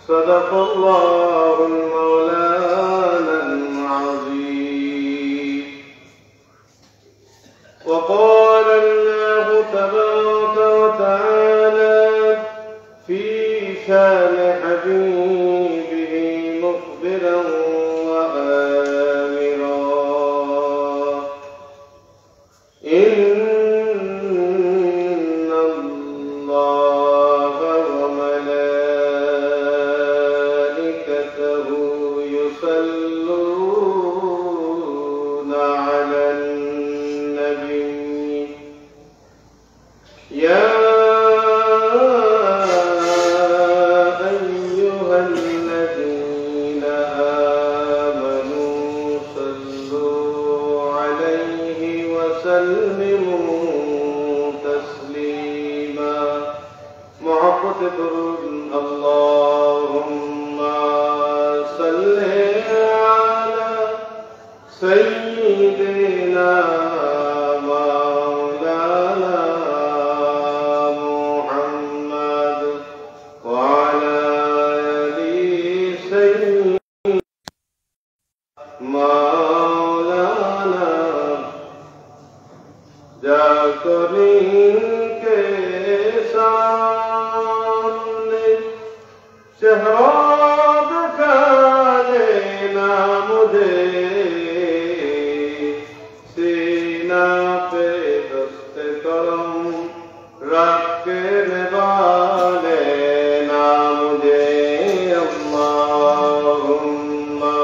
صدق الله المولانا العظيم. وقال الله تبارك وتعالى في شان حبيبه مخبرا وآمرا: إن الله وملائكته يصلون على النبي يا أيها الذين آمنوا صلوا عليه وسلموا تسليما. معقد اللهم صل على سيدنا مولانا محمد وعلى آل سيدنا مولانا. जाकर इनके सामने चेहरा दिखा लेना मुझे, सीना पे दस्ते करम रख के निभा लेना मुझे। अल्लाहुम्मा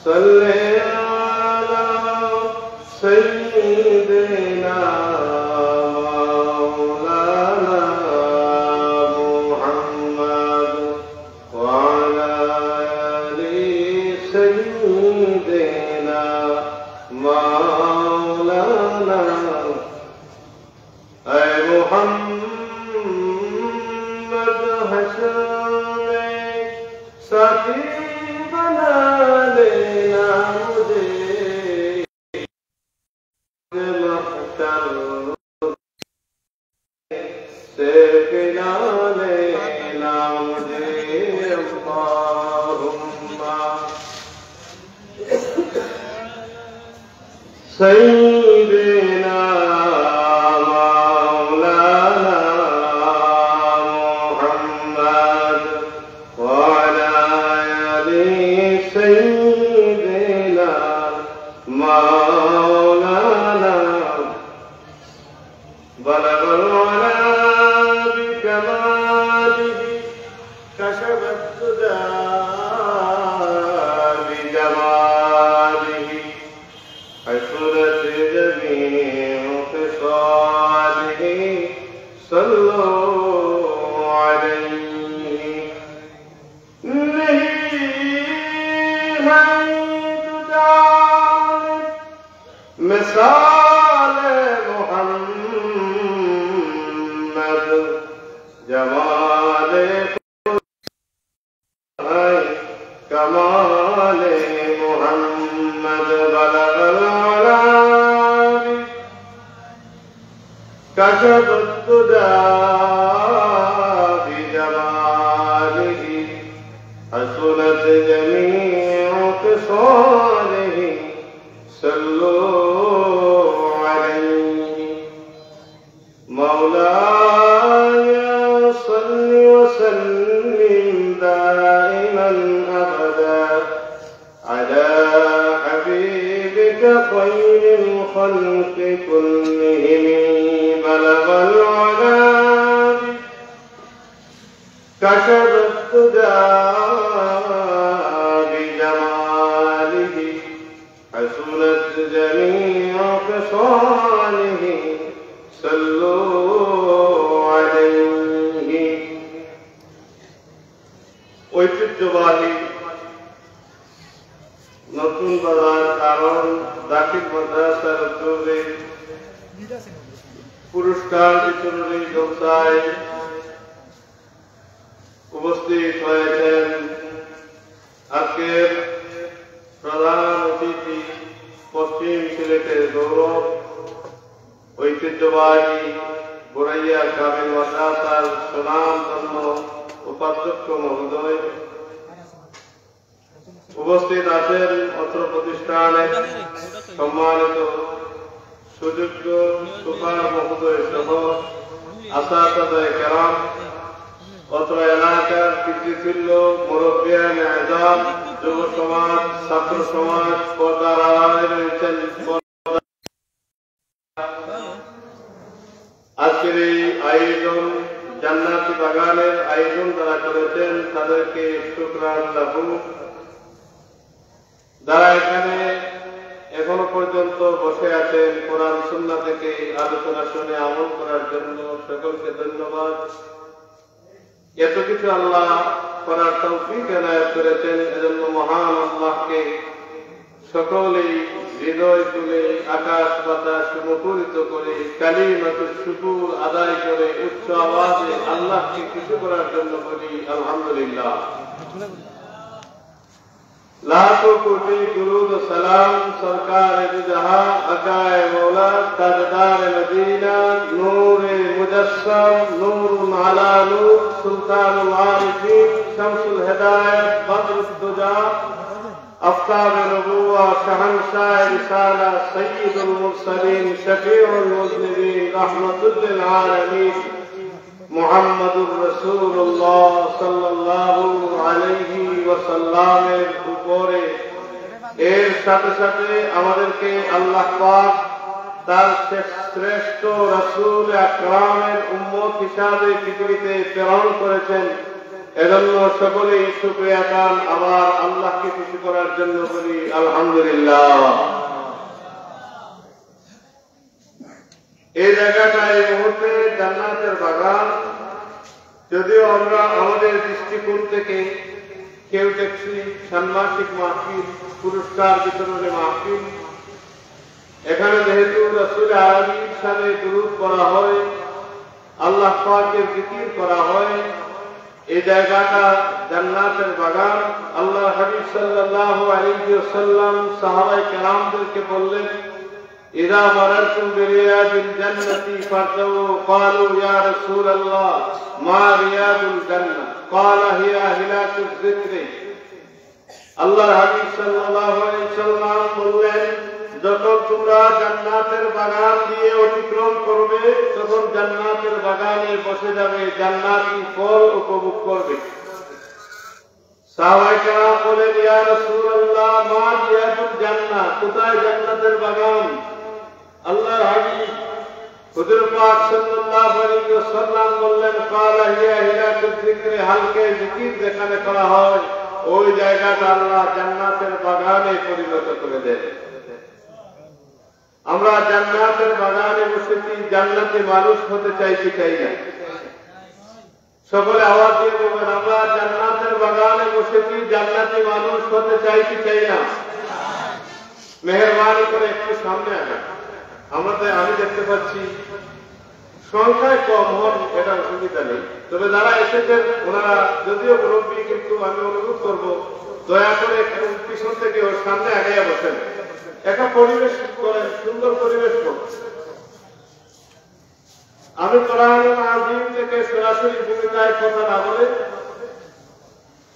सल्ले अला सय्यिदिना मौलाना मुहम्मद वअला आलि सय्यिदिना मौलाना। ऐ मुहम्मद हश्र में साथी बना लेना मुझे, से पिला लेना मुझे। अल्लाहुम्मा सय्यिदिना मौलाना मुहम्मद वअला आलि सय्यिदिना मौलाना। बलगल उला बिकमालिही कशफत दुजा बिजमालिही हसनत जमीउ ख़िसालिही सल्लु अलैहि। नहीं है दुजा मिसाल मुहम्मद, जमाले कमाले मुहम्मद। बलगल उला कशफत दुजा बिजमालिही हसनत जमीउ ख़िसालिही सल्लु अलैहि। मौलाय सल्लि वसल्लिम दाइमन अबदा अला हबीबिका खैरिल खल्क़ि कुल्लिहिम। बलगल उला कशफत दुजा बिजमालिही हसनत जमीउ ख़िसालिही सल्लु अलैहि। ঐতিহ্যবাহী নতুন বাজার কারণ দাখিল মাদ্রাসার উদ্যোগে পুরস্কার বিতরণী জলসায় উপস্থিত হয়েছেন আজকের প্রধান অতিথি পশ্চিম সিলেটের গৌরব ঐতিহ্যবাহী বোরাইয়া কামিল মাদ্রাসার সুনামধন্য উপাধ্যক্ষ মহোদয়, উপস্থিত আছেন অত্র প্রতিষ্ঠানের সম্মানিত সুযোগ্য সুপার মহোদয় সহ আসাদায়ে কেরাম, অত্র এলাকার কৃতিতুল্য মুরব্বিয়ান আযম, যুব সমাজ, ছাত্র সমাজ, পর্দার আড়ালে রয়েছেন। আজকের এই আয়োজন জান্নাতি বাগানের আয়োজন যারা করেছেন তাদেরকে শুকরান লাহু। যারা এখানে এখনো পর্যন্ত বসে আছেন কোরআন সুন্নাহ থেকে আলোচনা শুনে আমল করার জন্য সকলকে ধন্যবাদ। এত কিছু আল্লাহ করার তৌফিক এনায়েত করেছেন, এজন্য মহান আল্লাহকে সকলেই হৃদয় তুলে আকাশ বাতাস মুখরিত করে কালিমাতুশ শুকর আদায় করে উচ্চ আওয়াজে আল্লাহকে খুশি করার জন্য বলি আলহামদুলিল্লাহ। लाखों कोटि दुरूद सलाम सरकार जहां अकाए मौला ताजदार मदीना नूरे मुजस्सम नूरुन अला नूर सुल्तानुल आरिफीन शम्सुल हिदायत बद्रुद दुजा अफ्ताब नबुव्वा शहंशाह रिसाला सय्यिदुल मुरसलीन शफीउल मुज़निबीन रहमतुल लिल आलमीन মুহাম্মদুর রাসূলুল্লাহ সাল্লাল্লাহু আলাইহি ওয়াসাল্লামের উপরে এর সাথে সাথে আমাদেরকে আল্লাহ পাক তার শ্রেষ্ঠ রাসূল আকরামের উম্মত হিসাবে পৃথিবীতে প্রেরণ করেছেন। এজন্য সকলেই শুকরিয়া আদান আবার আল্লাহকে খুশি করার জন্য বলি আলহামদুলিল্লাহ। এই জায়গাটা এই মুহূর্তে জান্নাতের বাগান, যদিও আমরা আমাদের দৃষ্টিকোণ থেকে কেউ দেখছি ষান্মাসিক মাহফিল, পুরস্কার বিতরণের মাহফিল। এখানে যেহেতু রাসূল আরবীর সাথে দুরূদ পড়া হয়, আল্লাহ পাকের জিকির করা হয়, এই জায়গাটা জান্নাতের বাগান। আল্লাহ হাবিব সাল্লাল্লাহু আলাইহি ওয়াসাল্লাম সাহাবায়ে কেরামদেরকে বললেন, إذا مررتم برياض الجنة فارتووا قالوا يا رسول الله ما رياض الجنة قال هي هلاك الذكر। আল্লাহ হাবিব সাল্লাল্লাহু আলাইহি ওয়াসাল্লাম বললেন, যখন তোমরা জান্নাতের বাগান দিয়ে অতিক্রম করবে তখন জান্নাতের বাগানে বসে যাবে, জান্নাতি ফল উপভোগ করবে। সাহাবায়ে কেরাম বলেন, ইয়া রাসূলুল্লাহ মা রিয়াদুল জান্নাহ, কোথায় জান্নাতের বাগান? আল্লাহর হাবিব হুজুর পাক সাল্লাল্লাহু আলাইহি ওয়াসাল্লাম বললেন, ক্বালা হিয়া হিলাকুল যিকরি, হালকে জিকির যেখানে করা হয় ওই জায়গাটা আল্লাহ জান্নাতের বাগানে পরিণত করে দেন। আমরা জান্নাতের বাগানে বসেছি, জান্নাতি মানুষ হতে চাইছি, চাই না? সকলে আওয়াজ দিয়ে বলবেন, আমরা জান্নাতের বাগানে বসেছি, জান্নাতি মানুষ হতে চাইছি, চাই না? মেহেরবানি করে একটু সামনে আসেন। আমি দেখতে পাচ্ছি সংখ্যায় কম হন, এটা অসুবিধা নেই, তবে যারা এসেছেন ওনারা যদিও মুরব্বী, কিন্তু আমি অনুরোধ করবো দয়া করে একটু পিছন থেকে ওর সামনে আগাইয়া বসেন, একটা পরিবেশ করেন, সুন্দর পরিবেশ করেন। আমি কোরআনুল আযীম থেকে সরাসরি ভূমিকায় কথা না বলে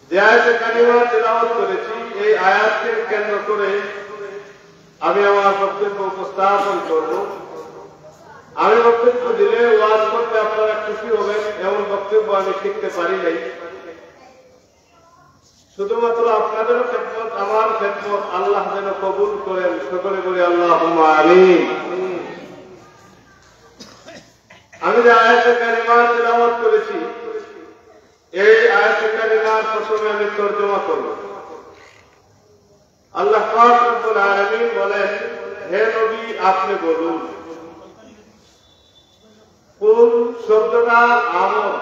যে আয়াতে কারিমা তেলাওয়াত করেছি, এই আয়াতকে কেন্দ্র করে আমি আমার বক্তব্য উপস্থাপন করব। আমি বক্তব্য দিলে ওয়াজ করতে আপনারা খুশি হবেন, এমন বক্তব্য আমি শিখতে পারি নাই। শুধুমাত্র আপনাদেরও খেদমত, আমার খেদমত আল্লাহ যেন কবুল করেন, সকলে বলি আল্লাহুম্মা আমিন। আমি যে আয়াতে কারিমা তেলাওয়াত করেছি, এই আয়াতে কারিমার প্রথমে আমি তরজমা করব। আল্লাহ পাক রব্বুল আলামিন বলেন, হে নবী আপনি বলুন। কুল শব্দটা আমর।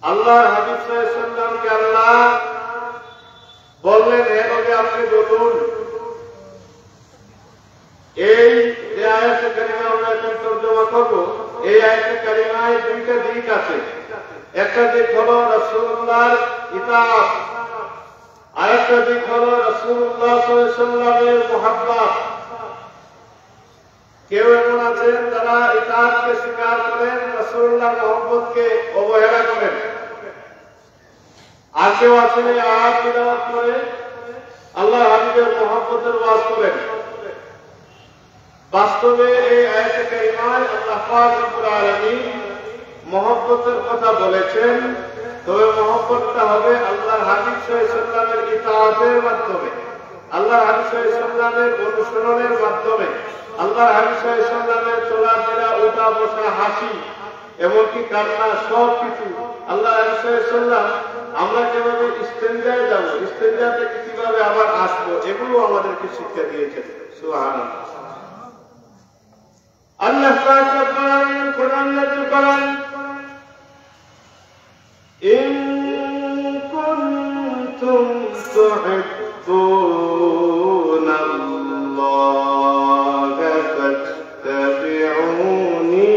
আল্লাহ হাবিব সাল্লাল্লাহু আলাইহি ওয়াসাল্লামকে আল্লাহ বললেন, হে নবী আপনি বলুন। এই যে আয়াতে কারিমা আমরা এখন তরজমা করব, এই আয়াতে কারিমায় দুইটা দিক আছে। একটা দিক হলো রাসূলুল্লাহর ইতাআত, আরেকটা দিক হলো রাসূলুল্লাহ সাল্লাল্লাহু আলাইহি ওয়াসাল্লামের মুহাব্বত। কেউ এমন আছেন যারা ইতাআতকে স্বীকার করেন, রাসূলুল্লাহর মুহাব্বতকে অবহেলা কেউ আসেন এই আয়াত তিলাওয়াত করে আল্লাহ হাবিবের মহব্বতের ওয়াজ করেন। বাস্তবে এই আয়াতে কারিমায় আল্লাহ পাক রব্বুল আলামিন মহব্বতের কথা বলেছেন, তবে মহব্বতটা হবে আল্লাহর হাবিব সাল্লাল্লাহু আলাইহি ওয়াসাল্লামের ইতাআতের মাধ্যমে, আল্লাহর হাবিব সাল্লাল্লাহু আলাইহি ওয়াসাল্লামের অনুসরণের মাধ্যমে, আল্লাহর হাবিব সাল্লাল্লাহু আলাইহি ওয়াসাল্লামের চলাফেরা, ওঠা বসা, হাসি, এমনকি কান্না, সব কিছু আল্লাহর হাবিব সাল্লাল্লাহু আলাইহি ওয়াসাল্লাম আমরা কিভাবে ইস্তেনজায় যাব, ইস্তেনজা থেকে কিভাবে আবার আসবো, এগুলো আমাদেরকে শিক্ষা দিয়েছেন। সুবহানাল্লাহ। আল্লাহ পাক রব্বুল আলামিন কোরআন নাযিল করেন, ইন কুনতুম তুহিব্বুনাল্লাহা ফাত্তাবিউনি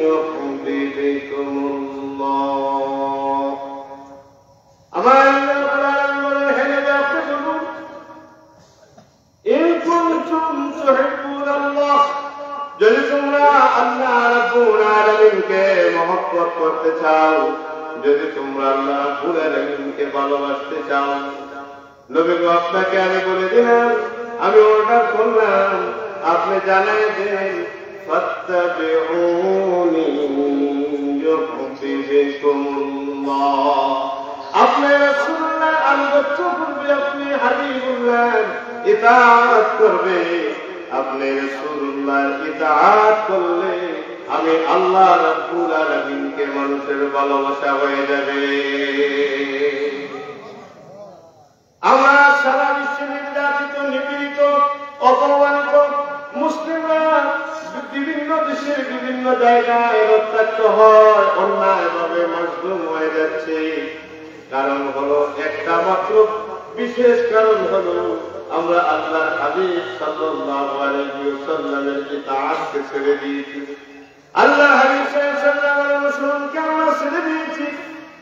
ইউহিব্বুকুমুল্লাহ। আমার আল্লাহ রাব্বুল আলামিন বলেন, হে নবী আপনি বলুন, ইন কুনতুম তুহিব্বুনাল্লাহ, যদি তোমরা আল্লাহ রাব্বুল আলামিনকে মহব্বত করতে চাও, যদি তোমরা আল্লাহ রাব্বুল আলামিনকে ভালোবাসতে চাও, নবী গো আপনাকে আমি বলে দিলাম, আমি অর্ডার করলাম, আপনি জানাই দেন, ফাত্তাবিউনি ইউহিব্বুকুমুল্লাহ। আপনি রাসূলুল্লাহ আনুগত্য করবে, আপনি হাবিবুল্লাহ ইতাআত করবে, আপনি রাসূলুল্লাহর ইতাআত করলে আমি আল্লাহ রাব্বুল আলামিনকে মানুষের ভালোবাসা হয়ে যাবে। আমরা সারা বিশ্বে নির্যাতিত, নিপীড়িত, অপমানিত মুসলিমরা বিভিন্ন দেশের বিভিন্ন জায়গায় রক্তাক্ত হয়, অন্যায়ভাবে মাজলুম হয়ে যাচ্ছে। কারণ হলো একটা মাত্র, বিশেষ কারণ হলো আমরা আল্লাহর হাবিব সাল্লাল্লাহু আলাইহি ওয়াসাল্লামের ইতাআতকে ছেড়ে দিয়েছি, আল্লাহ হাবিব সাল্লাল্লাহু আলাইহি ওয়াসাল্লামের অনুসরণকে আমরা ছেড়ে দিয়েছি,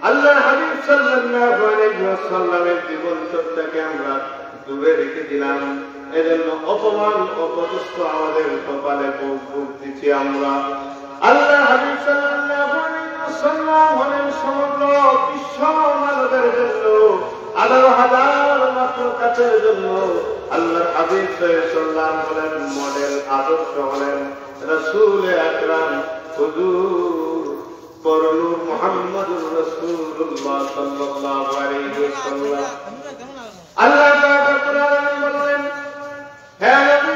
আল্লাহ হাবিব সাল্লাল্লাহু আলাইহি ওয়াসাল্লামের জীবন চর্চাকে আমরা দূরে রেখে দিলাম। এজন্য অপমান, অপদস্থ আমাদের কপালে ভুগতেছি আমরা। আল্লাহ হাবিব সাল্লাল্লাহু আলাইহি ওয়াসাল্লাম হলেন সমগ্র বিশ্ব মানবের জন্য, ১৮,০০০ মাখলুকাতের জন্য আল্লাহর হাবিব সাল্লাল্লাহু আলাইহি ওয়াসাল্লাম হলেন মডেল, আদর্শ হলেন রাসূল আকরাম হুজুর পরনূর মুহাম্মদুর রাসূলুল্লাহ সাল্লাল্লাহু আলাইহি ওয়াসাল্লাম। আল্লাহ পাক রব্বুল আলামিন বলেন, হে নবী,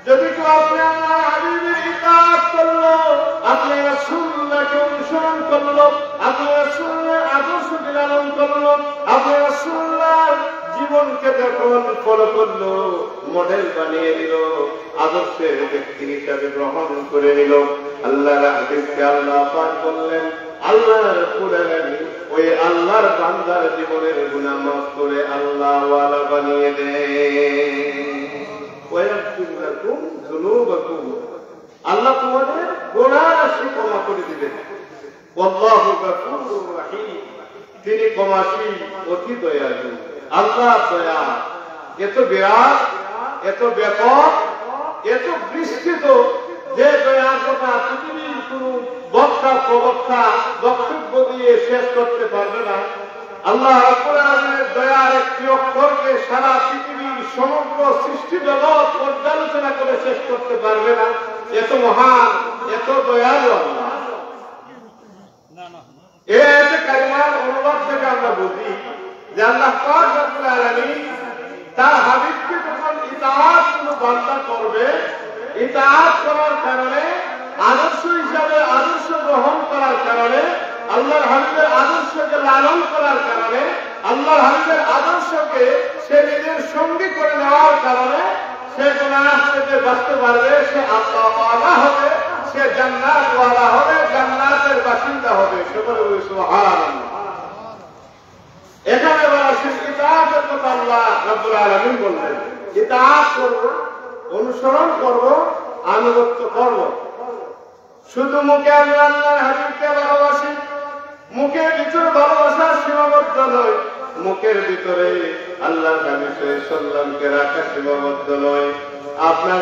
যদি কেউ আপনি আল্লাহর হাবিবের ইতাআত করলো, আপনি রাসূলুল্লাহকে অনুসরণ করলো, আপনি রাসূলের আদর্শকে লালন করলো, আপনি রাসূলুল্লাহর জীবনকে যখন ফলো করলো, মডেল বানিয়ে নিল, আদর্শের ব্যক্তি হিসাবে গ্রহণ করে নিল, আল্লাহর হাবিবকে আল্লাহ পাক বললেন, আল্লাহ রাব্বুল আলামিন ওই আল্লাহর বান্দার জীবনের গুনাহ মাফ করে আল্লাহ ওয়ালা বানিয়ে দেন। ওয়ায়াগফির লাকুম যুনুবাকুম, আল্লাহ তোমাদের গুনাহ রাশি ক্ষমা করে দিবেন। ওয়াল্লাহু গফুরুর রহিম, তিনি ক্ষমাশীল, অতি দয়ালু। আল্লাহ দয়া এত বিরাট, এত ব্যাপক, এত বিস্তৃত, যে দয়ার কথা পৃথিবীর কোন বক্তা প্রবক্তা বক্তব্য দিয়ে শেষ করতে পারবে না। আল্লাহ রাব্বুল আলামিনের দয়ার একটি অক্ষরকে সারা পৃথিবীর সমগ্র সৃষ্টি জগৎ পর্যালোচনা করে শেষ করতে পারবে না। এত মহান, এত দয়ালু আল্লাহ। এই কালিমার অনুবাদ থেকে আমরা বুঝি যে আল্লাহ পাক রব্বুল আলামিন তার হাবিবকে যখন ইতাআত কোন বান্দা করবে, ইতাআত করার কারণে, আদর্শ হিসাবে আদর্শ গ্রহণ করার কারণে, আল্লাহর হাবিবের আদর্শকে লালন করার কারণে, আল্লাহর হাবিবের আদর্শকে সে নিজের সঙ্গী করে নেওয়ার কারণে সে গুনাহ থেকে বাঁচতে পারবে, সে আল্লাহ ওয়ালা হবে, সে জান্নাত ওয়ালা হবে, জান্নাতের বাসিন্দা হবে। সকলে বলি সুবহানাল্লাহ। এখানে বলা ইতাআতের কথা আল্লাহ রাব্বুল আলামিন বললেন, ইতাআত করব, অনুসরণ করব, আনুগত্য করব। শুধু মুখে আমরা আল্লাহর হাবিবকে ভালোবাসি, মুখের ভিতরে ভালোবাসা সীমাবদ্ধ নয়, মুখের ভিতরে আল্লাহর হাবিব সাল্লাল্লাহু আলাইহি ওয়াসাল্লামকে রাখা সীমাবদ্ধ নয়। আপনার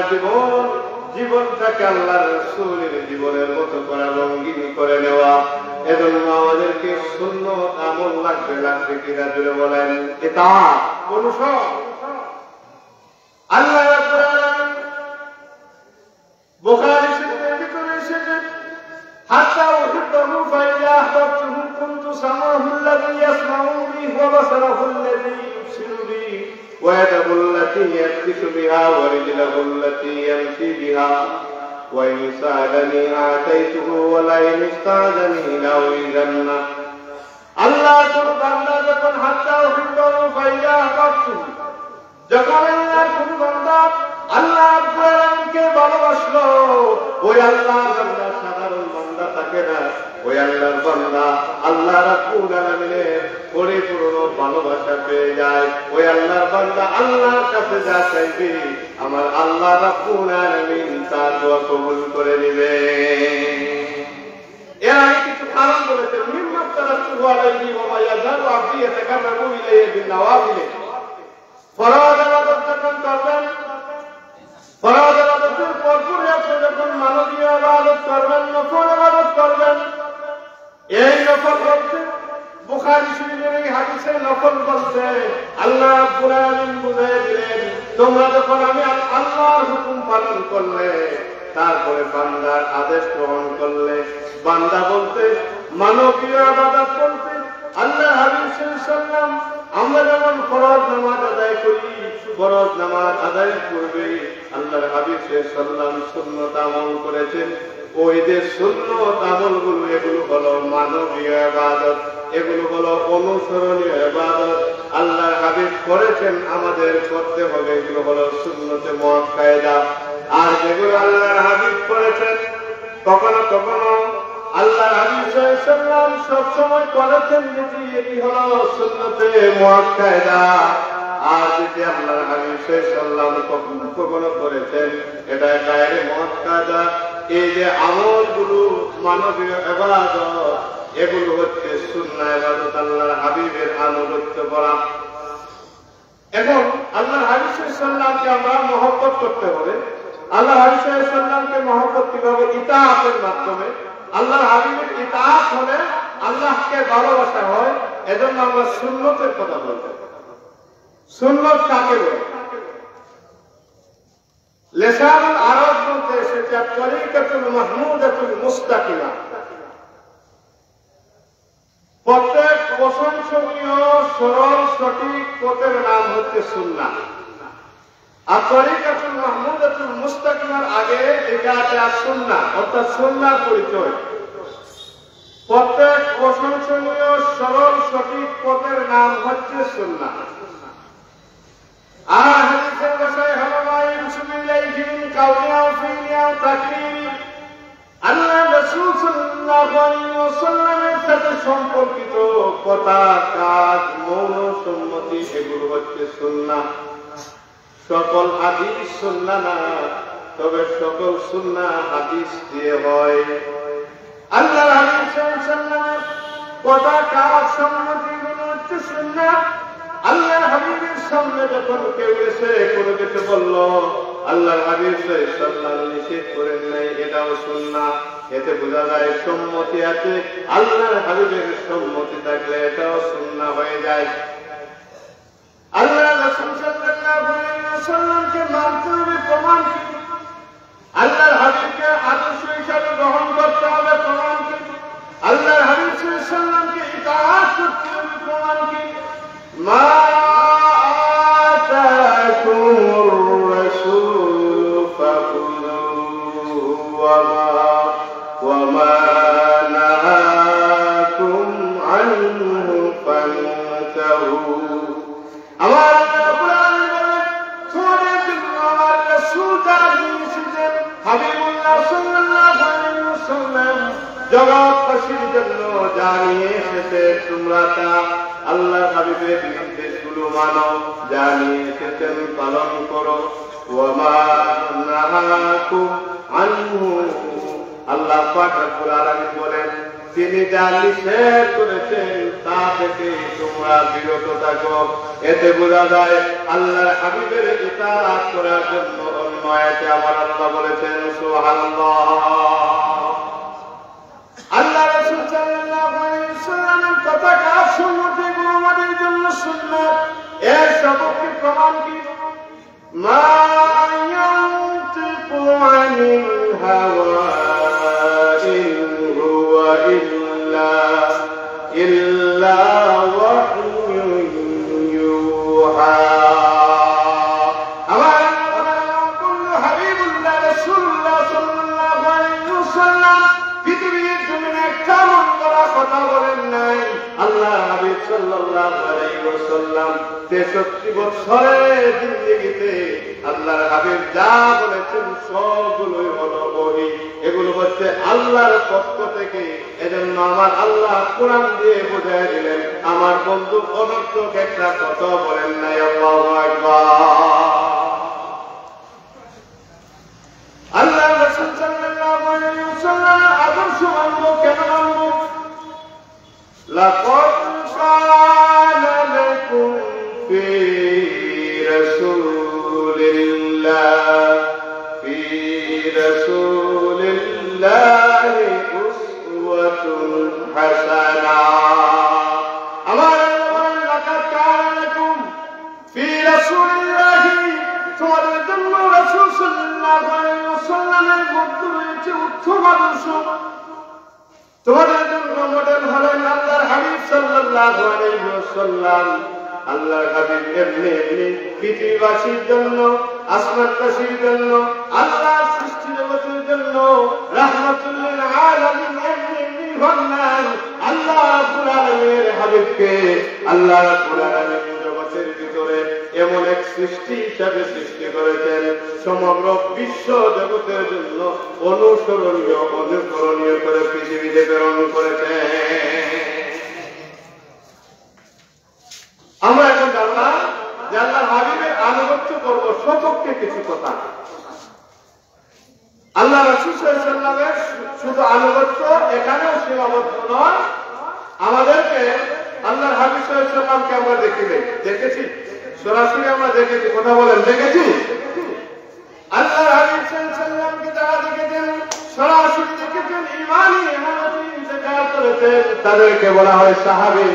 জীবনটাকে আল্লাহর রাসূলের জীবনের মতো করে রঙিন করে নেওয়া। এজন্য আমাদেরকে সুন্নত আমল লাগবে কিনা জুড়ে বলেন ইতাআত অনুসরণ। আল্লাহ রাব্বুল আলামিন বুখারী শরীফের ভিতরে এসেছে হাত্তা উহিব্বহু ফাইদা আহবাবতুহু কুনতু সামাহু আল্লাযী ইয়াসমাউ বিহি ওয়া বাসারাহু আল্লাযী ইউবসিরু বিহি ওয়া ইয়াদাহু আল্লাতী ইয়াবতিশু বিহা ওয়া রিজলুহু আল্লাতী ইয়ামশী বিহা ওয়া ইন সাআলানী আতাইতুহু ওয়া লা ইন ইসতাআযানী লাউযিযান্না। আল্লাহ কোন বান্দা যখন হাত্তা উহিব্বহু ফাইদা আহবাবতুহু, যখন আল্লাহর কোন বান্দা আল্লাহ রাব্বুল আলামিনকে ভালোবাসলো, ওই আল্লাহ বান্দা সাধারণ বান্দা থাকে না, ওই আল্লাহর বান্দা আল্লাহ রাব্বুল আলামিনের পরিপূর্ণ ভালোবাসা পেয়ে যায়। ওই আল্লাহর বান্দা আল্লাহর কাছে যা চাইবে আমার আল্লাহ রাব্বুল আলামিন তার দোয়া কবুল করে নেবে। এর আগে কিছু কারণ বলেছেন, মিম্মা তারাতুহু আলাইহি ওয়া মা ইয়াজালু আবদি ইয়াতাকাররাবু ইলাইহি বিন-নওয়াফিল। ফরজ ইবাদত যখন করবেন, ফরজ ইবাদতের পরপরই আপনি যখন মানবীয় ইবাদত করবেন, নফল ইবাদত করবেন। এই নফল বলতে বুখারী শরীফের এই হাদিসে নফল বলতে আল্লাহ রাব্বুল আলামিন বুঝিয়ে দিলেন, তোমরা যখন আমি আল্লাহর হুকুম পালন করলে, তারপরে বান্দার আদেশ গ্রহণ করলে, বান্দা বলতে মানবীয় ইবাদত বলতে আল্লাহ হাবিব সাল্লাল্লাহু আলাইহি ওয়াসাল্লাম আমরা যেমন ফরজ নামাজ আদায় করি, ফরজ নামাজ আদায় করবে আল্লাহর হাবিব সাল্লাল্লাহু আলাইহি ওয়াসাল্লাম সুন্নাত আমল করেছেন। ওই যে সুন্নাত আমলগুলো এগুলো হলো মানবীয় ইবাদত, এগুলো হলো অনুসরণীয় ইবাদত। আল্লাহর হাবিব করেছেন, আমাদের করতে হবে, এগুলো হলো সুন্নতে মুআক্কাদা। আর যেগুলো আল্লাহর হাবিব করেছেন কখনো কখনো আল্লাহর হাবিব সাল্লাল্লাহু আলাইহি ওয়াসাল্লাম সব সময় করেছেন যেটি এটি হলো সুন্নতে মুআক্কাদা। আর যেটি আল্লাহর হাবিব সাল্লাল্লাহু আলাইহি ওয়াসাল্লাম কখনো কখনো করেছেন এটা গায়রে মুআক্কাদা। এই যে আমলগুলো মানবীয় ইবাদত, এগুলো হচ্ছে সুন্নাহ ইবাদত, আল্লাহর হাবিবের আনুগত্য করা। এখন আল্লাহর হাবিব সাল্লাল্লাহু আলাইহি ওয়াসাল্লামকে আমরা মহব্বত করতে হবে। আল্লাহর হাবিব সাল্লাল্লাহু আলাইহি ওয়াসাল্লামকে মহব্বত কিভাবে? ইতাআতের মাধ্যমে। আল্লাহর হাবিবের ইতাআত হলে আল্লাহকে ভালোবাসা হয়। এজন্য আমরা সুন্নতের কথা বলতে। সুন্নত কাকে বলে? লিসানুল আরব বলতে এসেছে তরিকাতুল মাহমুদাতুল মুস্তাকিমা। প্রত্যেক প্রশংসনীয় সরল সঠিক পথের নাম হচ্ছে সুন্নাহ। আর তরিকাতুল মাহমুদাতুল মুস্তাকিমার আগে এটা আছে সুন্নাহ, অর্থাৎ সুন্নাহর পরিচয়। প্রত্যেক প্রশংসনীয় সরল সঠিক পথের নাম হচ্ছে সুন্নাহ। আর হাদিসের ভাষায় হলো মা ইউসুফু ইলাইহি মিন কাউলিয়া ওয়া ফিলিয়া ওয়া তাকরীরি। আল্লাহ রাসূল সাল্লাল্লাহু আলাইহি ওয়াসাল্লামের সাথে সম্পর্কিত কথা, কাজ, মৌন, সম্মতি, এগুলো হচ্ছে সুন্নাহ। সকল হাদিস সুন্নাহ না, তবে সকল সুন্নাহ হাদিস দিয়ে হয়। আল্লাহর হাবিব সাল্লাল্লাহু আলাইহি ওয়াসাল্লামের কথা, কাজ, সম্মতি গুলো হচ্ছে সুন্নাহ। আল্লাহর হাবিবের সামনে যখন কেউ এসে কোনো কিছু বলল, আল্লাহর হাবিব সাল্লাল্লাহু আলাইহি ওয়াসাল্লাম নিষেধ করেন নাই, এটাও সুন্নাহ। এতে বোঝা যায় সম্মতি আছে। আল্লাহর হাবিবের সম্মতি থাকলে এটাও সুন্নাহ হয়ে যায়। আল্লাহ রাসূল সাল্লাল্লাহু আলাইহি ওয়াসাল্লামকে মানতে হবে, প্রমাণ কি? আল্লাহর হাবিবকে আদর্শ হিসাবে গ্রহণ করতে হবে, প্রমাণ কি? আল্লাহর হাবিব সাল্লাল্লাহু আলাইহি ওয়াসাল্লামকে ইতাআত করতে হবে, প্রমাণ কি? মা আতাকুমুর রাসূল ফাখুযুহু ওয়া মা নাহাকুম আনহু ফান্তাহু। আমার রাব্বুল আলামিন তোমাদের জন্য আমার রাসূল দ্বারা দিয়েছেন হাবিবুল্লাহ সাল্লাল্লাহু আলাইহি ওয়াসাল্লাম জগৎবাসীর জন্য জানিয়ে এসেছে, তোমরা তা আল্লাহর হাবিবের নির্দেশগুলো মানো, জানিয়ে এসেছেন পালন করো। ওয়া মা নাহাকুম আনহু, আল্লাহ পাক রব্বুল আলামিন বলেন তিনি যা নিষেধ করেছেন তা থেকে তোমরা বিরত থাকো। এতে বোঝা যায় আল্লাহর হাবিবের ইতাআত করার জন্য অন্য আয়াতে আমার আল্লাহ বলেছেন সুবহানাল্লাহ। আল্লাহ রাসূল সাল্লাল্লাহু সপক্ষে প্রমাণ কি? মা ইয়ানতিকু আনিল হাওয়া ইন হুয়া ইল্লা ওয়াহয়ুন ইউহা। আমার কুল্লু হাবিবুল্লাহ রাসূলুল্লাহ সাল্লাল্লাহু আলাইহি ওয়াসাল্লাম পৃথিবীর জমিনে একটা মন করা কথা বলেন নাই। আল্লাহ হাবিব সাল্লাল্লাহু আলাইহি ওয়াসাল্লাম 63 বছরের জিন্দেগিতে আল্লাহর হাবিব যা বলেছেন সবগুলোই হলো ওহী। এগুলো হচ্ছে আল্লাহর পক্ষ থেকে। এজন্য আমার আল্লাহ কোরআন দিয়ে বোঝায় দিলেন, আমার বন্ধু অনর্থক একটা কথা বলেন নাই। আল্লাহু আকবার। আল্লাহ রাসূল সাল্লাল্লাহু আলাইহি ওয়াসাল্লামের আদর্শ মানব, কেন মানব? লাকাদ কানা লাকুম ফি রাসূলিল্লাহি উসওয়াতুন হাসানাহ। আমার লাকাদ কানা লাকুম ফি রাসূলিল্লাহি, তোমাদের জন্য রাসূল সাল্লাল্লাহু আলাইহি ওয়াসাল্লামের মধ্যে রয়েছে উত্তম আদর্শ। তোমাদের জন্য মডেল হলেন আল্লাহর হাবিব সাল্লাল্লাহু আলাইহি ওয়াসাল্লাম। আল্লাহর হাবিব এমনি এমনি পৃথিবীবাসীর জন্য, আসমানবাসীর জন্য, আল্লাহর সৃষ্টি জগতের জন্য রাহমাতুল লিল আলামিন এমনি এমনি হলেন। আল্লাহ রাব্বুল আলামিনের হাবিবকে আল্লাহ রাব্বুল আলামিন জগতের ভিতরে এমন এক সৃষ্টি হিসাবে সৃষ্টি করেছেন, সমগ্র বিশ্ব জগতের জন্য অনুসরণীয়, অনুকরণীয় করে পৃথিবীতে প্রেরণ করেছেন। আমরা এখন জানলাম যে আল্লাহর হাবিবের আনুগত্য করব, সপক্ষে কিছু কথা। আল্লাহ রাসূল সাল্লাল্লাহু আলাইহি ওয়াসাল্লামের শুধু আনুগত্য এখানেও সীমাবদ্ধ নয়, আমাদেরকে আল্লাহর হাবিব সাল্লাল্লাহু আলাইহি ওয়াসাল্লামকে আমরা দেখেছি, সরাসরি আমরা দেখেছি। কথা বলেন, দেখেছি? আল্লাহর হাবিব সাল্লাল্লাহু আলাইহি ওয়াসাল্লামকে যারা দেখেছেন, সরাসরি দেখেছেন, ঈমানি ইমানতে ইন্তেকাল করেছেন, তাদেরকে বলা হয় সাহাবী।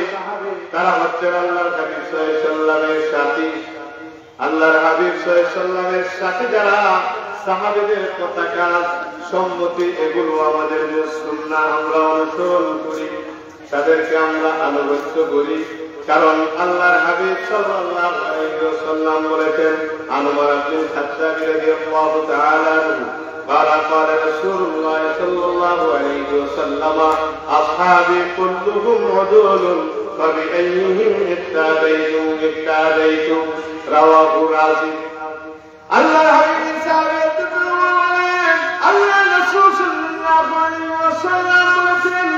তারা হচ্ছেন আল্লাহর হাবিব সাল্লাল্লাহু আলাইহি ওয়াসাল্লামের সাথী। আল্লাহর হাবিব সাল্লাল্লাহু আলাইহি ওয়াসাল্লামের সাথে যারা সাহাবীদের কথা, কাজ, সম্মতি এগুলো আমাদের যে সুন্নাহ আমরা অনুসরণ করি, তাদেরকে আমরা আনুগত্য করি। কারণ আল্লাহর হাবিব সাল্লাল্লাহু আলাইহি ওয়াসাল্লাম বলেছেন, আনোয়ার ইবনে খাত্তাব রাদিয়াল্লাহু তাআলা قال قال رسول الله صلى الله عليه وسلم أصحابي كلهم عدول فبأيهم اقتديتم رواه الرازي। আল্লাহ হাবিব সাহাবায়ে বলেন, আল্লাহ রাসূল সাল্লাল্লাহু আলাইহি ওয়াসাল্লাম বলেছেন,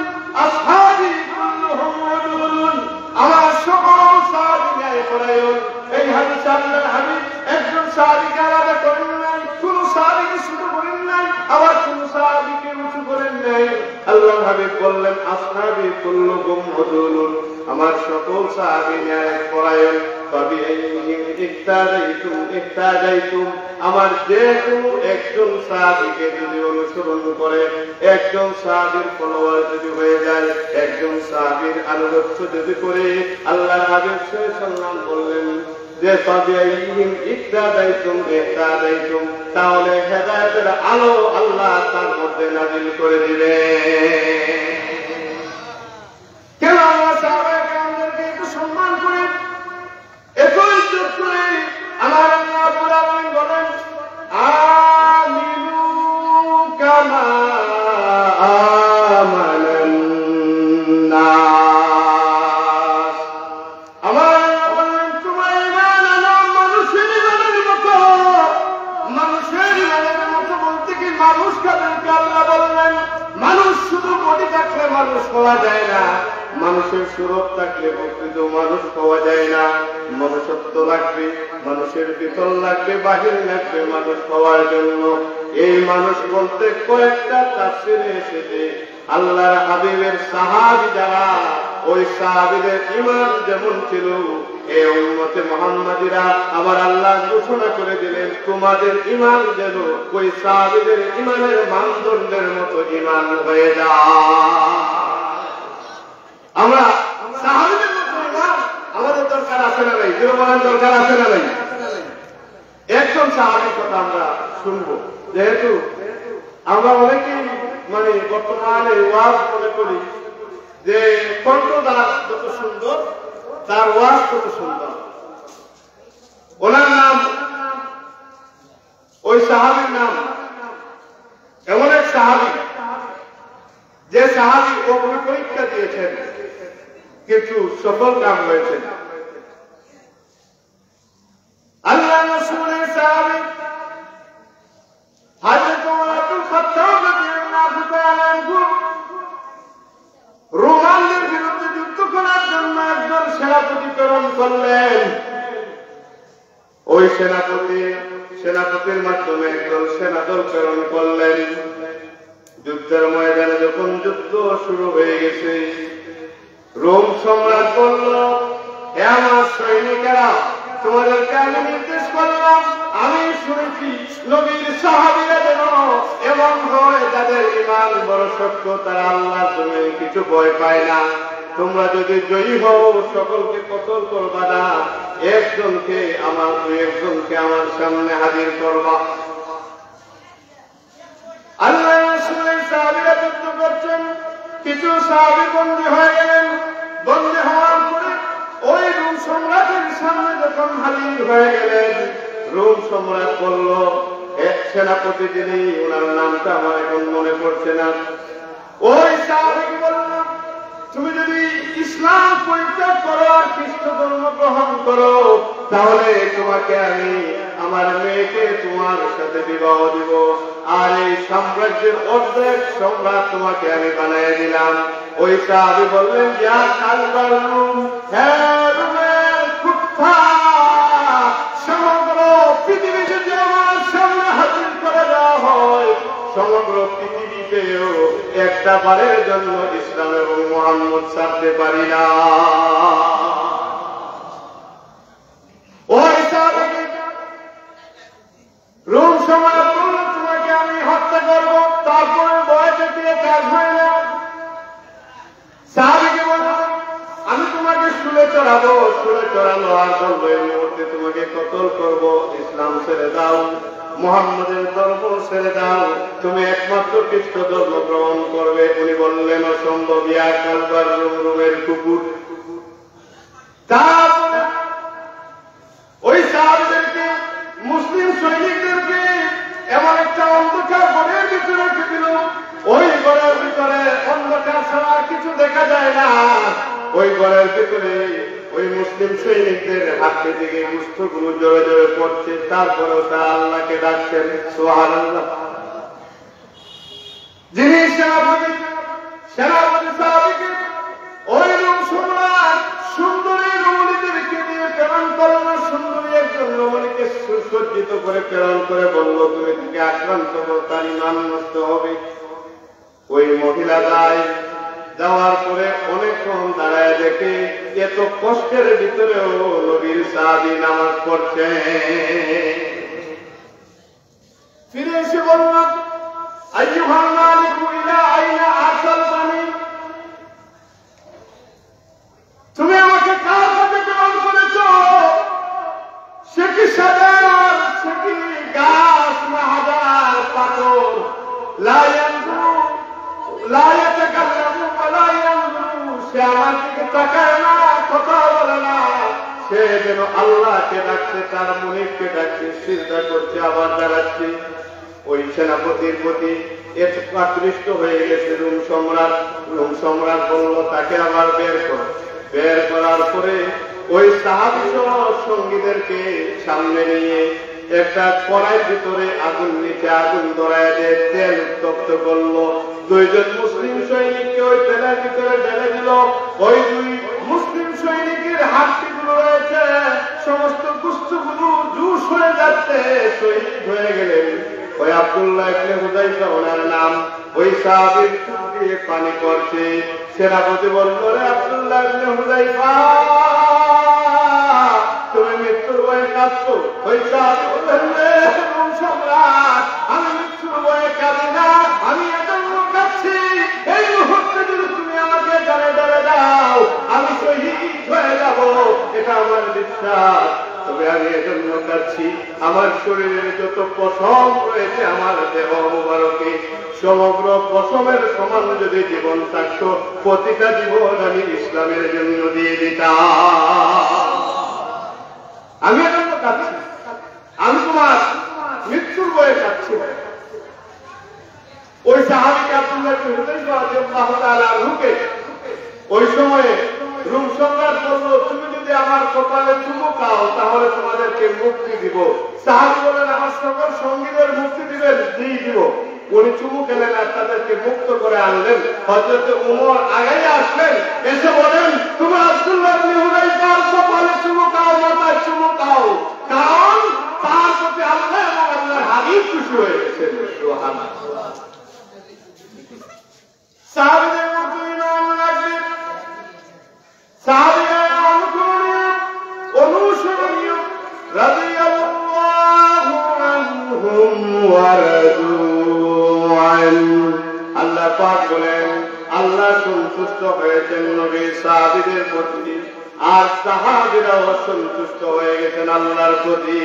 আসহাবী কুল্লুহুম উদুলুন, আমার সকল সাহাবী ন্যায়পরায়ণ। এই হাদিস আল্লাহর হাবিব একজন সাহাবীকে আলাদা করেন নাই, কোন সাহাবীকে ছোট করেন নাই, আবার কোন সাহাবীকে উঁচু করেন নাই। আল্লাহর হাবিব বললেন, আসহাবী কুল্লুহুম উদুলুন, আমার সকল সাহাবী ন্যায়পরায়ণ। ইক্তাদাইতুম, আমার যে কোনো একজন সাহাবীকে যদি অনুসরণ করে, একজন সাহাবীর ফলোয়ার যদি হয়ে যায়, একজন সাহাবীর আনুগত্য যদি করে, আল্লাহর হাবিব সাল্লাল্লাহু আলাইহি ওয়াসাল্লাম বললেন যে ইক্তাদাইতুম, তাহলে হেদায়েতের আলো আল্লাহ তার মধ্যে নাযিল করে দিবেন। কেন আমরা সাহাবায়ে কেরামদেরকে একটু সম্মান করি, একই চোখ করে আমার আল্লাহ রাব্বুল আলামিন বলেন, আমিনু কামা আমানান নাস। আমার আল্লাহ বলেন, তোমার ঈমান আনো মানুষের ঈমানের মতো। মানুষের ঈমানের মতো বলতে কি, মানুষ কাদেরকে আল্লাহ বললেন? মানুষ শুধু বডি থাকলে মানুষ হওয়া যায় না, মানুষের সুরত থাকলে প্রকৃত মানুষ পাওয়া যায় না। মনুষ্যত্ব লাগবে, মানুষের ভিতর লাগবে, বাহির লাগবে মানুষ পাওয়ার জন্য। এই মানুষ বলতে কয়েকটা তাফসীরে এসেছে। আল্লাহর হাবিবের সাহাবী যারা, ওই সাহাবীদের ঈমান যেমন ছিল, এই উম্মতে মুহাম্মাদিরা আবার আল্লাহ ঘোষণা করে দিলেন, তোমাদের ঈমান যেন ওই সাহাবীদের ঈমানের মানদণ্ডের মতো ঈমান হয়ে যায়। আমরা সাহাবীদের মতো ঈমান আমাদের দরকার আছে না নাই? এগুলো বলার দরকার আছে না নাই? একজন সাহাবীর কথা আমরা শুনবো, যেহেতু আমরা অনেকেই মানে বর্তমানে ওয়াজ মনে করি যে কণ্ঠদার যত সুন্দর তার ওয়াজ তত সুন্দর। ওনার নাম, ওই সাহাবীর নাম এমন এক সাহাবী যে সাহাবী অগ্নি পরীক্ষা দিয়েছেন, কিন্তু সফল কাম হয়েছেন। আল্লাহ রাসূলের সাহাবী হযরত ওমর আব্দুল খাত্তাব রাদিয়াল্লাহু তাআলা আনহু রোমানদের বিরুদ্ধে যুদ্ধ করার জন্য একজন সেনাপতি প্রেরণ করলেন। ওই সেনাপতির মাধ্যমে একজন সেনাদল প্রেরণ করলেন। যুদ্ধের ময়দানে যখন যুদ্ধ শুরু হয়ে গেছে, রোম সম্রাট বলল, হে আমার সৈনিকেরা, তোমাদেরকে আমি নির্দেশ করলাম, আমি শুনেছি নবীর সাহাবীরা যেন এমন হয় যাদের ঈমান বড় শক্ত, তারা আল্লাহর জন্য কিছু ভয় পায় না। তোমরা যদি জয়ী হও সকলকে কতল করবা না, একজনকে আমার সামনে হাজির করবা। আল্লাহ রাসূলের সাহাবীরা যুদ্ধ করছেন, কিছু সাহাবী বন্দী হয়ে গেলেন। বন্দী হওয়ার পরে ওই রোম সম্রাটের সামনে যখন হাজির হয়ে গেলেন, রোম সম্রাট বলল, এক সেনাপতি যিনি, ওনার নামটা আমার এখন মনে পড়ছে না, ওই সাহাবীকে বলল, তুমি যদি ইসলাম পরিত্যাগ করো আর খ্রিস্ট ধর্ম গ্রহণ করো, তাহলে তোমাকে আমি আমার মেয়েকে তোমার সাথে বিবাহ দিব, আর এই সাম্রাজ্যের অর্ধেক সম্রাট তোমাকে আমি বানিয়ে দিলাম। ওই সাহাবী বললেন, ইয়া কালবার রুম, হে রুমের কুত্তা, সমগ্র পৃথিবী যদি আমার সামনে হাজির করে দেওয়া হয়, সমগ্র পৃথিবীতেও একটা বারের জন্য ইসলাম এবং মুহাম্মদ ছাড়তে পারি না। ওই সাহাবী রোম সম্রাট বলল, তোমাকে আমি হত্যা করব, তারপরে ভয় দেখিয়ে কাজ হয় না। সাহাবীকে বলল, আমি তোমাকে শুলে চড়াবো, শুলে চড়ানো আর বলবো এই মুহূর্তে তোমাকে কতল করব, ইসলাম ছেড়ে দাও, মুহাম্মদের ধর্ম ছেড়ে দাও, তুমি একমাত্র খ্রিস্ট ধর্ম গ্রহণ করবে। উনি বললেন, অসম্ভব, ইয়া কালবার রুম, রুমের কুকুর। তারপরে ওই সাহাবীদেরকে, মুসলিম সৈনিকদেরকে এমন একটা অন্ধকার ঘরের ভিতরে রেখে দিল। ওই ঘরের ভিতরে অন্ধকার ছাড়া কিছু দেখা যায় না। ওই ঘরের ভিতরে ওই মুসলিম সৈনিকদের হাতে দিকে মুষ্ঠগুলো জোরে জোরে পড়ছে, তারপরেও তারা আল্লাহকে ডাকছেন, সুবহানাল্লাহ। যিনি সেনাপতি সাহাবীকে ওই রোম সম্রাট সুন্দরী রমণীদেরকে দিয়ে প্রেরণ করলো, সুন্দরী একজন রমণীকে সুসজ্জিত করে প্রেরণ করে বলল, তুমি থেকে আক্রান্ত হো, তার ঈমান নষ্ট হবে। ওই মহিলা যাওয়ার পরে অনেকক্ষণ দাঁড়ায় দেখে এত কষ্টের ভিতরেও নবীর সাহাবী নামাজ পড়ছে। ফিরে এসে বলল, আইয়ুহাল মালিকু ইলা আইনা আরসালতানি, তুমি আমাকে কার কাছে প্রেরণ করেছো? সে কি সাগর, সে কি গাছ, না হাজার পাথর? লা ইয়ানজুরু লা ইয়াতাকাল্লামু ওয়া লা ইয়ানজুরু, সে আমার দিকে তাকায় না, কথা বলে না, সে যেন আল্লাহকে ডাকছে, তার মুনিবকে ডাকছে, সিজদা করছে, আবার দাঁড়াচ্ছে। ওই সেনাপতির প্রতি এত আকৃষ্ট হয়ে গেছে রোম সম্রাট। রোম সম্রাট বলল, তাকে আবার বের করো। বের করার পরে ওই সাহাবী সঙ্গীদেরকে সামনে নিয়ে একটা কড়াইয়ের ভিতরে আগুন, নিচে আগুন ধরায় দিয়ে তেল উত্তপ্ত করলো। দুইজন মুসলিম সৈনিককে ওই তেলের ভিতরে ঢেলে দিল। ওই দুই মুসলিম সৈনিকের হাতগুলো রয়েছে, সমস্ত গুস্তগুলো জুস হয়ে যাচ্ছে, শহীদ হয়ে গেলেন। ওই আব্দুল্লাহ ইবনে হুযায়ফা ওনার নাম, ওই সাহাবীর চোখ দিয়ে পানি পড়ছে। সেনাপতি বলল, রে আব্দুল্লাহ ইবনে হুযায়ফা, তুমি মৃত্যুর ভয়ে কাঁদছো? ওই সাহাবী বললেন, রে রোম সম্রাট, আমি মৃত্যুর ভয়ে কাঁদি না, আমি এজন্য কাঁদছি, এই মুহূর্তে যদি তুমি আমাকে জানে দাও, আমি শহীদ হয়ে যাব, এটা আমার বিশ্বাস। তবে আমি এজন্য কাচ্ছি, আমার শরীরের যত পশম রয়েছে আমার দেহ মুবারকে, সমগ্র পশমের সমান যদি জীবন থাকতো, প্রতিটা জীবন আমি ইসলামের জন্য দিয়ে দিতাম। আমি এজন্য কাচ্ছি, আমি তোমার মৃত্যুর বয়ে কাচ্ছি। ওই সাহাবীকে আব্দুল্লাহ ইবনে হুযায়ফা রাদিয়াল্লাহু তাআলা আনহুকে ওই সময়ে রুম সম্রাট বলল, তুমি যদি আমার কপালে চুমু খাও তাহলে তোমাদেরকে মুক্তি দিব। সাহাবী বলেন, আমার সকল সঙ্গীদের মুক্তি দিবেন? দিয়ে দিব। উনি চুমু খেলেন আর তাদেরকে মুক্ত করে আনলেন। হযরত ওমর আগে আসলেন, এসে বলেন, তুমি আব্দুল্লাহ ইবনে হুযায়ফার কপালে চুমু খাও, মাথায় চুমু খাও, কারণ তার প্রতি আল্লাহ এবং আল্লাহর হাবিব খুশি হয়ে গেছেন। সুবহানাল্লাহ। সাহাবীদের মধ্যে ইমান রাখবে, সাহাবীরা অনুসরণীয়, রাদিয়াল্লাহু আনহুম ওয়া রাদু আনহু। আল্লাহ পাক বলেন, আল্লাহ সন্তুষ্ট হয়েছেন নবীর সাহাবীদের প্রতি, আর সাহাবীরাও সন্তুষ্ট হয়ে গেছেন আল্লাহর প্রতি।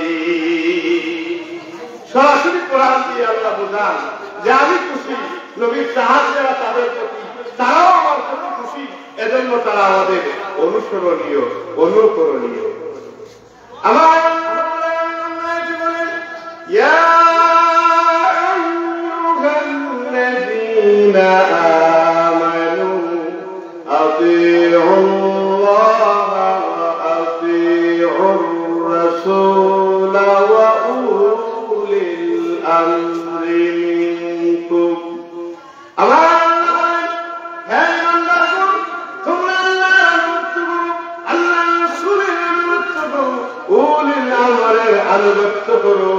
সরাসরি কোরআন দিয়ে আল্লাহ বুঝান যে আমি খুশি, নবীর সাহাবীরা তাদের প্রতি, তারাও আমার প্রতি খুশি, এজন্য তারা আমাদের অনুসরণীয়, অনুকরণীয়। আমার বলেন, ইয়া আইয়ুহাল্লাযীনা আমানু আতিউল্লাহ ওয়া আতিউর রাসূল ওয়া উলিল আমরি মিনকুম। আমার আনুগত্য করো।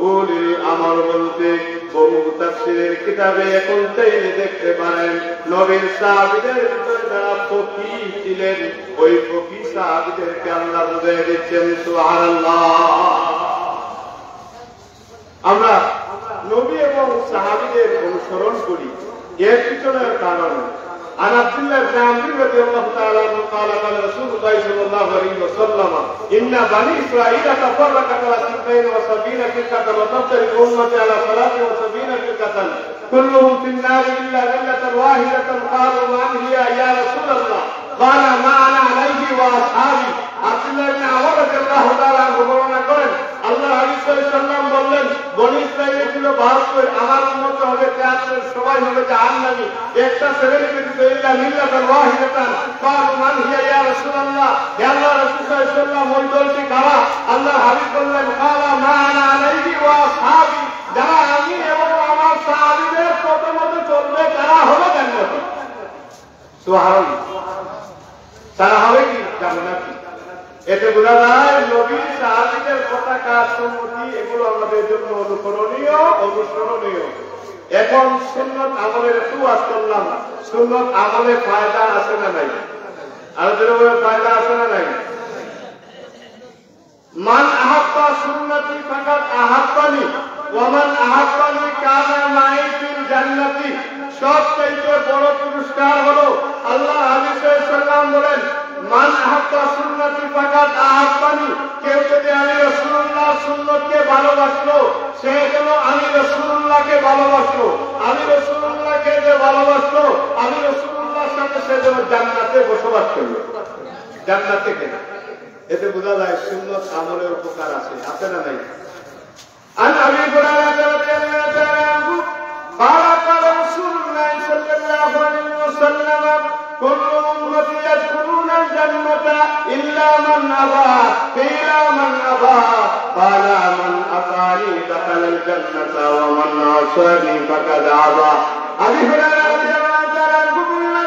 উলিল আমর বলতে বহু তাফসীরের কিতাবে এখন চাইলে দেখতে পারেন নবীর সাহাবীদের ভিতরে যারা ফকিহ ছিলেন, ওই ফকিহ সাহাবীদেরকে আল্লাহ বুঝিয়ে দিচ্ছেন। সুবহানাল্লাহ। আমরা নবী এবং সাহাবীদের অনুসরণ করি, এর পিছনের কারণ عن عبد الله بن عمرو رضي الله تعالى عنه قال قال رسول الله صلى الله عليه وسلم إن بني إسرائيل تفرقت على 72 فرقة وتفترق الأمة على 73 فرقة كلهم في النار إلا ملة واحدة قالوا من هي يا رسول الله قال ما أنا عليه وأصحابي। আব্দুল্লাহ ইবনে আমর রাদিয়াল্লাহু তাআলা আনহু বর্ণনা করেন, আল্লাহ হাবিব সাল্লাল্লাহু আলাইহি ওয়াসাল্লাম বললেন, বনী ইসরাঈলের ছিল 72, আমার উম্মত হবে 73, সবাই হবে জাহান্নামী। একটা শ্রেণী ব্যতীত ইল্লা মিল্লাতান ওয়াহিদাতান ক্বালু মান হিয়া ইয়া রাসূলুল্লাহ, হে আল্লাহর রাসূল সাল্লাল্লাহু আলাইহি ওয়াসাল্লাম ওই দলটি কারা? আল্লাহ হাবিব বললেন, ক্বালা মা আনা আলাইহি ওয়া আসহাবি, যারা আমি এবং আমার সাহাবীদের পথমত চলবে তারা হবে জান্নাতি। সুবহানাল্লাহ। তারা হবে কি? জান্নাতি। এতে বোঝা যায় নবীর সাহাবীদের পতাকা, সুন্নতি এগুলো আমাদের জন্য অনুকরণীয়, অনুসরণীয়। এখন সুন্নত আমলের একটু ওয়াজ করলাম, সুন্নত আমলে ফায়দা আছে না নাই? আলোচনা ফায়দা আছে না নাই? মান আহাব্বা সুন্নতি ফাকাদ আহাব্বানি ওয়া মান আহাব্বানি কানা মাই ফিল জান্নাতি। সবচেয়ে বড় পুরস্কার হলো আল্লাহ হাবিব সাল্লাল্লাহু আলাইহি ওয়াসাল্লাম বলেন, মান আহাব্বা সুন্নতি ফাকাদ আহাব্বানি, কেউ যদি আমি রাসূলুল্লাহর সুন্নতকে ভালোবাসলো সে যেন আমি রাসূলুল্লাহকে ভালোবাসলো, আমি রাসূলুল্লাহকে যে ভালোবাসলো আমি রাসূলুল্লাহর সাথে সে যেন জান্নাতে বসবাস করলো। জান্নাতে কেন? এতে বোঝা যায় সুন্নত আমলের উপকার আছে, আছে না নাই? আন আবি হুরায়রা রাদিয়াল্লাহু তাআলা আনহু قال قال رسول الله صلى الله عليه وسلم كل أمتي يدخلون الجنة إلا من أبى قيل من أبى قال من أطاعني دخل الجنة ومن عصاني فقد أبى। أبي هريرة رضي الله تعالى عنه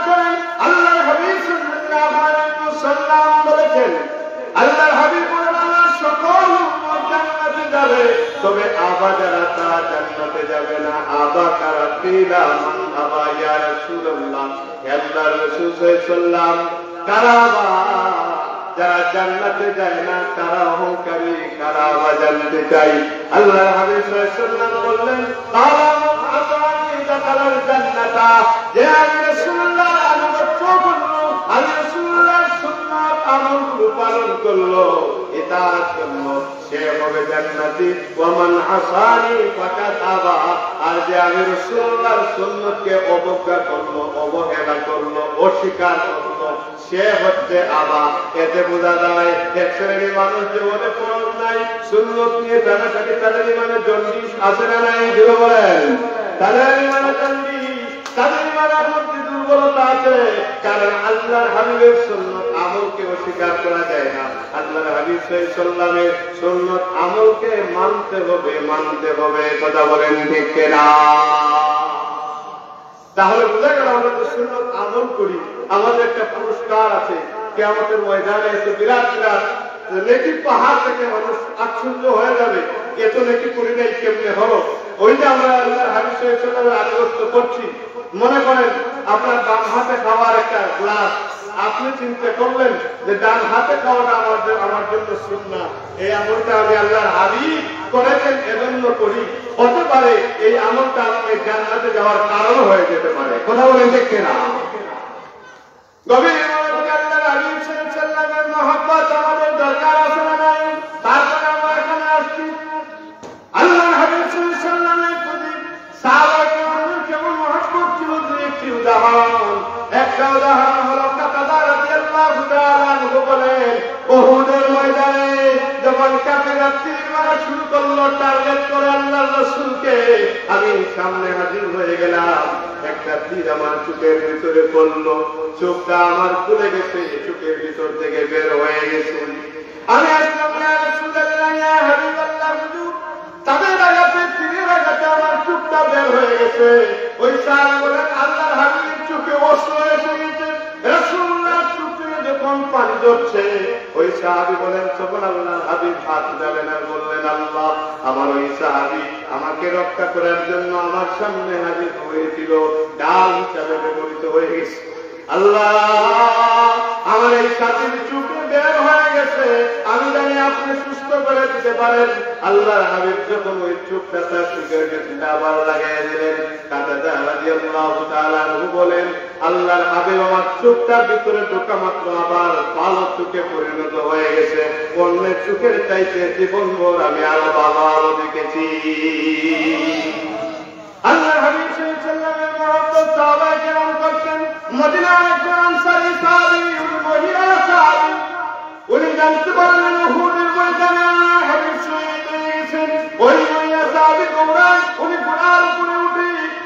বলেন, আল্লাহর হাবিব সাল্লাল্লাহু আলাইহি ওয়াসাল্লাম বলেছেন, আল্লাহর হাবিব বলেন সকল উম্মত জান্নাতে যাবে, তবে আবা যারা তারা জান্নাতে যাবে না। আবা কারা? কিলা মান আবা ইয়া রাসূলুল্লাহ, হে আল্লাহর রাসূল সাল্লাল্লাহু আলাইহি ওয়াসাল্লাম, কারা আবা? যারা জান্নাতে যায় না, কারা অহংকারী, কারা আবা জান্নাতে যায়? আল্লাহর হাবিব সাল্লাল্লাহু আলাইহি ওয়াসাল্লাম বললেন, কালা মান আতানি দাখালাল জান্নাতা, যে আমি রাসূলুল্লাহর আনুগত্য করলো, আমি রাসূলুল্লাহর সুন্নাত আমল পালন করলো এটার জন্য সে হবে জান্নাতি। ওয়া মান আসানি ফাকাদ আবা, আর যে আমি রাসূলুল্লাহর সুন্নতকে অবজ্ঞা করলো, অবহেলা করলো, অস্বীকার করলো, সে হচ্ছে আবা। এতে বোঝা যায় এক শ্রেণীর মানুষ জীবনে ফরজ নাই, সুন্নত নিয়ে টানাটানি, তাদের ইমানে জন্ডিস আছে না নাই? জোরে বলেন। তাদের ইমানে জন্ডিস, তাদের ইমানের মধ্যে দুর্বলতা আছে, কারণ আল্লাহর হাবিবের সুন্নত আমলকে অস্বীকার করা যায় না। আল্লাহর হাবিব সাল্লাল্লাহু আলাইহি ওয়াসাল্লামের সুন্নত আমলকে মানতে হবে, মানতে হবে। কথা বলেন ঠিক কিনা? তাহলে বোঝা গেল আমরা তো সুন্নত আমল করি, আমাদের একটা পুরস্কার আছে। কিয়ামতের ময়দানে এত বিরাট বিরাট নেকি পাহাড় থেকে মানুষ আশ্চর্য হয়ে যাবে, এত নেকি করি নাই কেমনে হলো? ওই যে আমরা আল্লাহর হাবিব সাল্লাল্লাহু আলাইহি ওয়াসাল্লামের আনুগত্য করছি, মনে করেন আপনার বাম হাতে খাওয়ার একটা গ্লাস, আপনি চিন্তা করলেন যে ডান হাতে খাওয়াটা আমার জন্য সুন্নাহ, এই আমলটা আমি আল্লাহর হাবিব করেছেন এজন্য করি। হতে পারে এই আমলটা আপনি জান্নাতে যাওয়ার কারণ হয়ে যেতে পারে। কথা বলেন ঠিক কিনা? গভীর আল্লাহর হাবিব সাল্লাল্লাহু আলাইহি ওয়াসাল্লামের মহব্বত আমাদের দরকার আছে না নাই? তারপরে আমরা এখানে আসছি। আল্লাহর হাবিব সাল্লাল্লাহু আলাইহি ওয়াসাল্লামের প্রতি সাহাবায়ে কেমন মহব্বত ছিল, একটি উদাহরণ। একটা উদাহরণ হলো কাতাদা রাদিয়াল্লাহু তাআলা আনহু বলেন, উহুদের ময়দানে যখন কাফেররা তীর মারা শুরু করলো, টার্গেট করে আল্লাহর রাসূলকে, আমি সামনে হাজির হয়ে গেলাম। একটা তীর আমার চোখের ভিতরে পড়লো, চোখটা আমার খুলে গেছে, চোখের ভিতর থেকে বের হয়ে গেছে। আমি আসলাম, ইয়া রাসূলুল্লাহ, ইয়া হাবিবাল্লাহ, হুজুর তাদের আঘাতে, তীরের আঘাতে আমার চোখটা বের হয়ে গেছে। ওই সাহাবী বলেন, আল্লাহর হাবিবের চোখে অশ্রু এসে গেছে। রাসূলুল্লাহর চোখে যখন পানি ঝরছে, ওই সাহাবী বলেন, তখন আল্লাহর হাবিব হাত দিলেন আর বললেন, আল্লাহ, আমার ওই সাহাবী আমাকে রক্ষা করার জন্য আমার সামনে হাজির হয়েছিল, ডাল হিসাবে ব্যবহৃত হয়ে গেছে। আল্লাহ, আমার এই সাথীর চোখে বের হয়ে গেছে, আমি জানি আপনি সুস্থ করে দিতে পারেন। আল্লাহর হাবিব যখন ওই চোখটা তার চোখের ভেতরে আবার লাগাই দিলেন, কাতাদা রাদিয়াল্লাহু তাআলা আনহু বলেন, আল্লাহর হাবিব আমার চোখটার ভিতরে ঢোকা মাত্র আবার ভালো চোখে পরিণত হয়ে গেছে। অন্যের চোখের চাইতে জীবনভর আমি আরো ভালো আলো দেখেছি। আল্লাহর হাবিব সাল্লাল্লাহু আলাইহি ওয়াসাল্লামের মহব্বত সাহাবায়ে কেরাম করতেন। মদিনার একজন আনসারী সাহাবী, মহিলা সাহাবী, উনি জানতে পারলেন উহুদের ময়দানে আল্লাহর হাবিব শহীদ হয়ে গেছেন। ওই মহিলা সাহাবী দৌড়ায়, উনি ঘোড়ার উপরে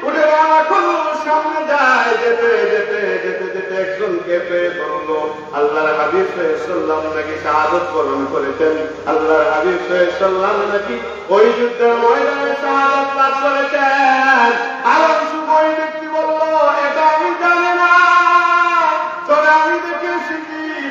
উঠে রওনা করলো, সামনে যায়। যেতে যেতে যেতে যেতে একজনকে পেয়ে ধরলো। আল্লাহর হাবিব সাল্লাল্লাহু আলাইহি ওয়াসাল্লাম নাকি শাহাদাত বরণ করেছেন। আল্লাহর হাবিব সাল্লাল্লাহু আলাইহি ওয়াসাল্লাম নাকি ওই যুদ্ধের ময়দানে শাহাদাত লাভ করেছেন। আর ওই ব্যক্তি বলল, এটা আমি জানি না, তবে আমি দেখেছি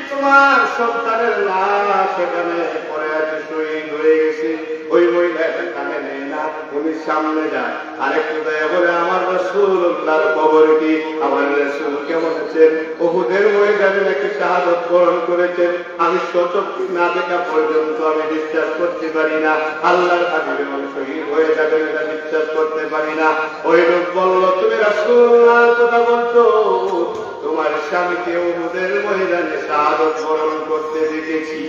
তোমার সন্তানের লাশ এখানে পড়ে আছে, শহীদ হয়ে গেছে। ওই মহিলা এটা কানে নেয় না, উনি সামনে যায়, আরেকটু দেয় বলে, আমার রাসূলুল্লাহর কবর কি, আমার রাসূল কেমন আছেন, উহুদের ময়দানে নাকি শাহাদাত বরণ করেছেন, আমি স্বচক্ষে না দেখা পর্যন্ত আমি বিশ্বাস করতে পারি না। আল্লাহর হাবিব এমন শহীদ হয়ে যাবেন এটা বিশ্বাস করতে পারি না। ওই লোক বলল, তুমি রাসূলুল্লাহর কথা বলছো, তোমার স্বামীকে উহুদের ময়দানে শাহাদাত বরণ করতে দেখেছি।